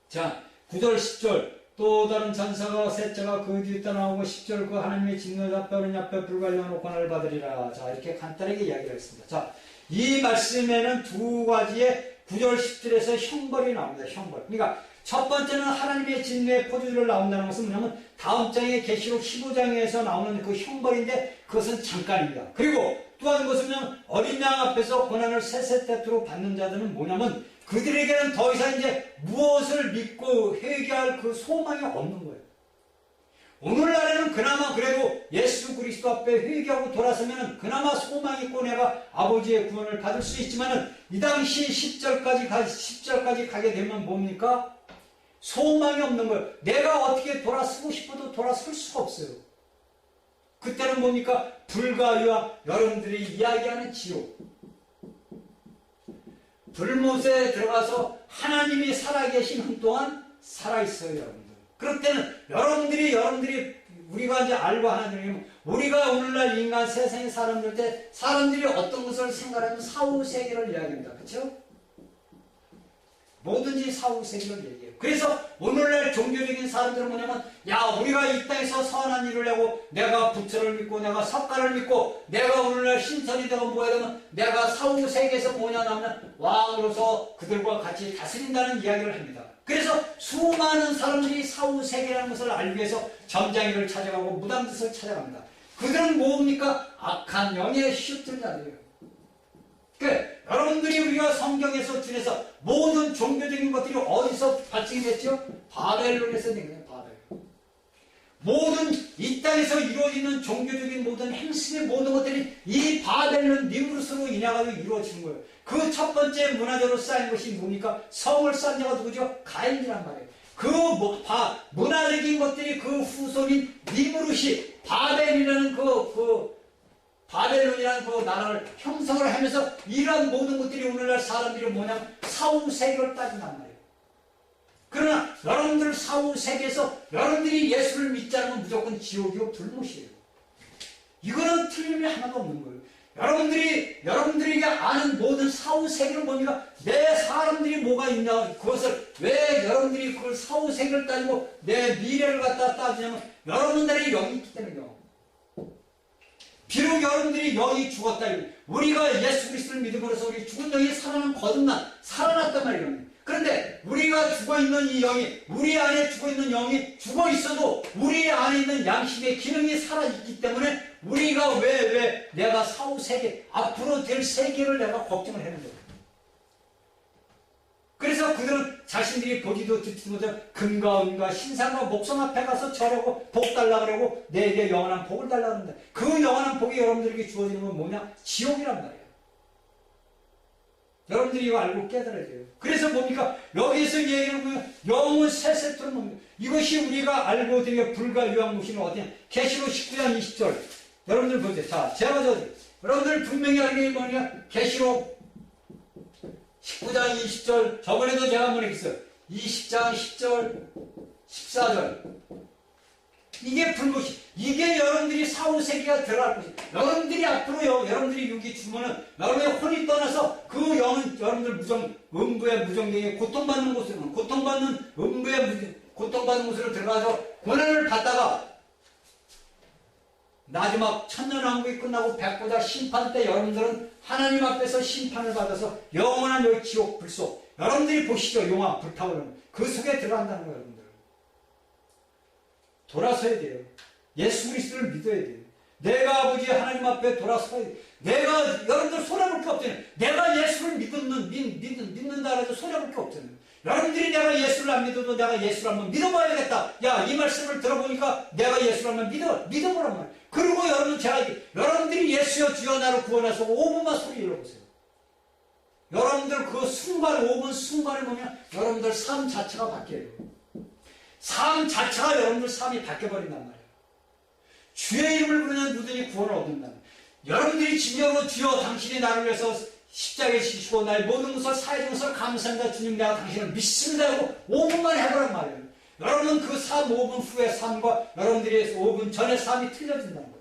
자 9절 10절 또 다른 천사가 셋째가 그 뒤에 떠나오고 10절 그 하나님의 진노자 뼈는 앞에 불관리하는 고난을 받으리라. 자 이렇게 간단하게 이야기를 했습니다. 자 이 말씀에는 두 가지의 9절 10절에서 형벌이 나옵니다. 형벌. 그러니까 첫 번째는 하나님의 진노의 포도주를 나온다는 것은 뭐냐면 다음 장의 계시록 15장에서 나오는 그 형벌인데 그것은 잠깐입니다. 그리고 또 한 것은 어린 양 앞에서 고난을 세세때때로 받는 자들은 뭐냐면 그들에게는 더 이상 이제 무엇을 믿고 회개할 그 소망이 없는 거예요. 오늘날에는 그나마 그래도 예수 그리스도 앞에 회개하고 돌아서면 그나마 소망이 있고 내가 아버지의 구원을 받을 수 있지만은 이 당시 10절까지 가게 되면 뭡니까? 소망이 없는 거예요. 내가 어떻게 돌아서고 싶어도 돌아설 수가 없어요. 그때는 뭡니까? 불가위와 여러분들이 이야기하는 지옥. 불못에 들어가서 하나님이 살아계신 한동안 살아있어요, 여러분들. 그럴 때는 여러분들이 우리가 이제 알고 하나님이 우리가 오늘날 인간 세상의 사람들 때 사람들이 어떤 것을 생각하면 사후세계를 이야기합니다. 그렇죠? 뭐든지 사후세계를 얘기해요. 그래서 오늘날 종교적인 사람들은 뭐냐면 우리가 이 땅에서 선한 일을 하고 내가 부처를 믿고 내가 석가를 믿고 내가 오늘날 신선이 되고 뭐야 되면 내가 사후세계에서 뭐냐 하면 왕으로서 그들과 같이 다스린다는 이야기를 합니다. 그래서 수많은 사람들이 사후세계라는 것을 알기 위해서 점장이를 찾아가고 무당뜻을 찾아갑니다. 그들은 뭡니까? 악한 영에 휘둘린 자들이에요. 여러분들이 우리가 성경에서 중에서 모든 종교적인 것들이 어디서 발생이 됐죠? 바벨론에서 된 거예요. 바벨. 모든 이 땅에서 이루어지는 종교적인 모든 행실의 모든 것들이 이 바벨론 니무르스로 인해가지고 이루어지는 거예요. 그 첫 번째 문화재로 쌓인 것이 뭡니까? 성을 쌓은 자가 누구죠? 가인이란 말이에요. 그 문화적인 것들이 그 후손인 니무르시 바벨이라는 바벨론이라는 그 나라를 형성을 하면서 이러한 모든 것들이 오늘날 사람들이 뭐냐면 사후세계를 따진단 말이에요. 그러나 여러분들 사후세계에서 여러분들이 예수를 믿지 않으면 무조건 지옥이고 불못이에요. 이거는 틀림이 하나도 없는 거예요. 여러분들에게 아는 모든 사후세계는 뭡니까? 내 사람들이 뭐가 있냐 그것을 왜 여러분들이 그걸 사후세계를 따지고 내 미래를 갖다 따지냐면 여러분들의 영이 있기 때문이요. 비록 여러분들이 영이 죽었다. 우리가 예수 그리스도를 믿음으로써 우리 죽은 영이 살아났단 말이에요. 그런데 우리가 죽어있는 이 영이 우리 안에 죽어있는 영이 죽어있어도 우리 안에 있는 양심의 기능이 살아있기 때문에 우리가 왜 내가 사후세계 앞으로 될 세계를 내가 걱정을 하는 거예요. 그래서 그들은 자신들이 보지도 듣지도 못한 금과 은과 신상과 목성 앞에 가서 절하고 복 달라 그러고 내게 영원한 복을 달라 그런다. 그 영원한 복이 여러분들에게 주어지는 건 뭐냐? 지옥이란 말이에요. 여러분들이 이거 알고 깨달아야 돼요. 그래서 뭡니까? 여기에서 얘기하는 거예요. 영은 세세토록 뭡니까? 이것이 우리가 알고 되게 불과 유황무신은 어디냐? 계시록 19장 20절. 여러분들 보세요. 자, 제가 여러분들 분명히 알게 된 뭐냐? 계시록 19장 20절. 저번에도 제가 한번 했어요. 20장 10절, 14절. 이게 불못이. 이게 여러분들이 사후세계가 들어갈 것이. 여러분들이 앞으로 여러분들이 여기 주면은 여러분의 혼이 떠나서 그 영은 여러분들 음부의 무정경에 고통받는 곳으로 고통받는 음부의 고통받는 곳으로 들어가서 고난을 받다가 마지막 천년왕국이 끝나고 백보자 심판 때 여러분들은 하나님 앞에서 심판을 받아서 영원한 여기 지옥 불속, 여러분들이 보시죠. 용암 불타오르는 그 속에 들어간다는 거예요. 여러분들 돌아서야 돼요. 예수 그리스도를 믿어야 돼요. 내가 아버지 하나님 앞에 돌아서야 돼요. 내가 여러분들 손해볼 게 없잖아요. 내가 예수를 믿는다 해도 손해볼 게 없잖아요. 여러분들이 내가 예수를 안 믿어도 내가 예수를 한번 믿어봐야겠다. 야, 이 말씀을 들어보니까 내가 예수를 한번 믿어보란 말이에요. 그리고 여러분들이 예수여 주여 나를 구원하소서 5분만 소리 질러보세요. 여러분들 그 순간 5분 순간에 보면 여러분들 삶 자체가 바뀌어요. 삶 자체가 여러분들 삶이 바뀌어버린단 말이에요. 주의 이름을 부르면 누구든지 구원을 얻는다. 여러분들이 진정으로 주여 당신이 나를 위해서 십자가에 지시고 나의 모든 것을 사해준 것을 감사합니다. 주님 내가 당신을 믿습니다 하고 5분만 해보란 말이에요. 여러분은 그 5분 후의 삶과 여러분들의 5분 전의 삶이 틀려진다는 거예요.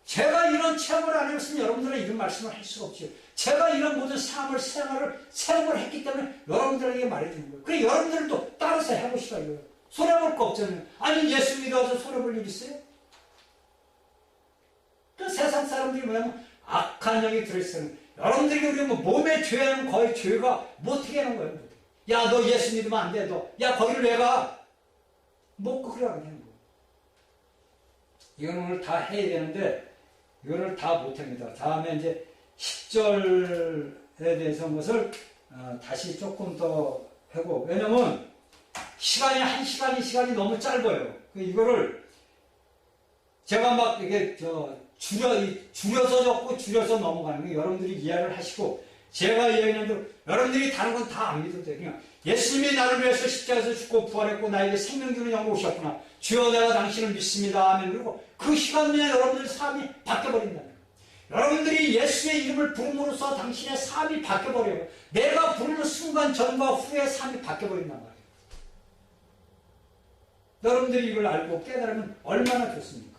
제가 이런 체험을 안 했으면 여러분들은 이런 말씀을 할 수가 없죠. 제가 이런 모든 생활을 했기 때문에 여러분들에게 말해주는 거예요. 그래 여러분들도 따라서 해보시라 이거예요. 손해볼 거 없잖아요. 아니 예수 믿어서 손해볼 일 있어요? 그 세상 사람들이 뭐냐면 악한 영이 들어있어요. 여러분들이 우리 몸의 죄는 거의 죄가 못하게 하는 거예요. 야, 너 예수 믿으면 안 돼. 야, 거기를 왜 가? 먹고 그래 그냥. 이거는 오늘 다 해야 되는데 이거를 다 못합니다. 다음에 이제 10절에 대해서 것을 다시 조금 더 하고, 왜냐면 시간이 너무 짧아요. 이거를 제가 막 이게 줄여서 적고 줄여서 넘어가는 거 여러분들이 이해를 하시고, 제가 이야기하는 대로 여러분들이 다른 건 다 안 믿어도 돼요. 그냥 예수님이 나를 위해서 십자가에서 죽고 부활했고 나에게 생명 주는 영으로 오셨구나. 주여 내가 당신을 믿습니다. 아멘. 그리고 그 시간 내에 여러분들 삶이 바뀌어버린다는 거예요. 여러분들이 예수의 이름을 부름으로써 당신의 삶이 바뀌어버려요. 내가 부르는 순간 전과 후의 삶이 바뀌어버린단 말이에요. 여러분들이 이걸 알고 깨달으면 얼마나 좋습니까?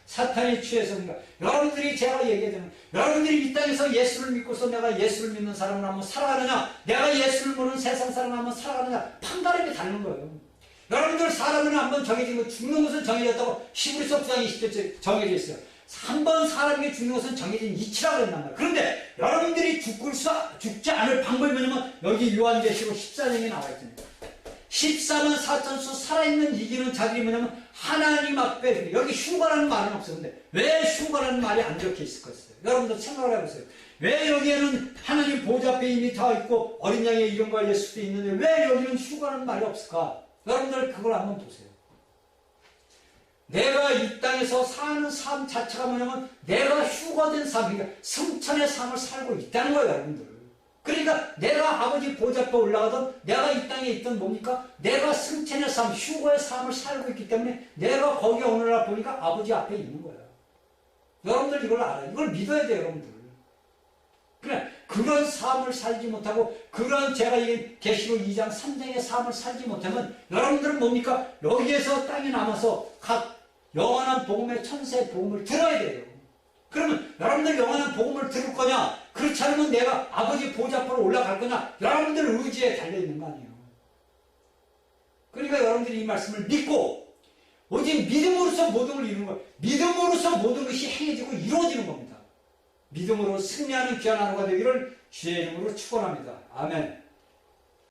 사탄이 취해서니까 여러분들이 제가 얘기하자면 여러분들이 이 땅에서 예수를 믿고서 내가 예수를 믿는 사람을 한번 살아가느냐, 내가 예수를 모르는 세상 사람을 한번 살아가느냐, 판가름이 다른 거예요. 여러분들 사람은 한번 정해진 거, 죽는 것은 정해졌다고 히브리서 9장 20절에 정해져 있어요. 한 번 사람에게 죽는 것은 정해진 이치라고 했단 말이에요. 그런데 여러분들이 죽지 않을 방법이 뭐냐면 여기 요한계시록 14장에 나와 있잖아요. 14만 4천수 살아있는 이기는 자들이 뭐냐면 하나님 앞에, 여기 휴가라는 말은 없었는데 왜 휴가라는 말이 안 적혀 있을 것이에요? 여러분들 생각을 해보세요. 왜 여기에는 하나님 보좌 앞에 이미 다 있고 어린 양의 이름과 예수도 있는데 왜 여기는 휴가라는 말이 없을까? 여러분들 그걸 한번 보세요. 내가 이 땅에서 사는 삶 자체가 뭐냐면 내가 휴가된 삶, 그러니까 승천의 삶을 살고 있다는 거예요. 여러분들. 그러니까 내가 아버지 보좌 앞에 올라가던 내가 이 땅에 있던 뭡니까? 내가 승천의 삶, 휴거의 삶을 살고 있기 때문에 내가 거기 오늘날 보니까 아버지 앞에 있는 거야. 여러분들 이걸 알아요. 이걸 믿어야 돼요. 여러분들. 그래, 그런 삶을 살지 못하고 그런 제가 얘기한 계시록 2장 3장의 삶을 살지 못하면 여러분들은 뭡니까? 여기에서 땅에 남아서 각 영원한 복음의 천사의 복음을 들어야 돼요. 그러면 여러분들 영원한 복음을 들을 거냐? 그렇지 않으면 내가 아버지 보좌 앞으로 올라갈 거냐? 여러분들 의지에 달려있는 거 아니에요. 그러니까 여러분들이 이 말씀을 믿고 오직 믿음으로써 모든 걸 이루는 거예요. 믿음으로써 모든 것이 행해지고 이루어지는 겁니다. 믿음으로 승리하는 귀한 하루가 되기를 주의 이름으로 축원합니다. 아멘.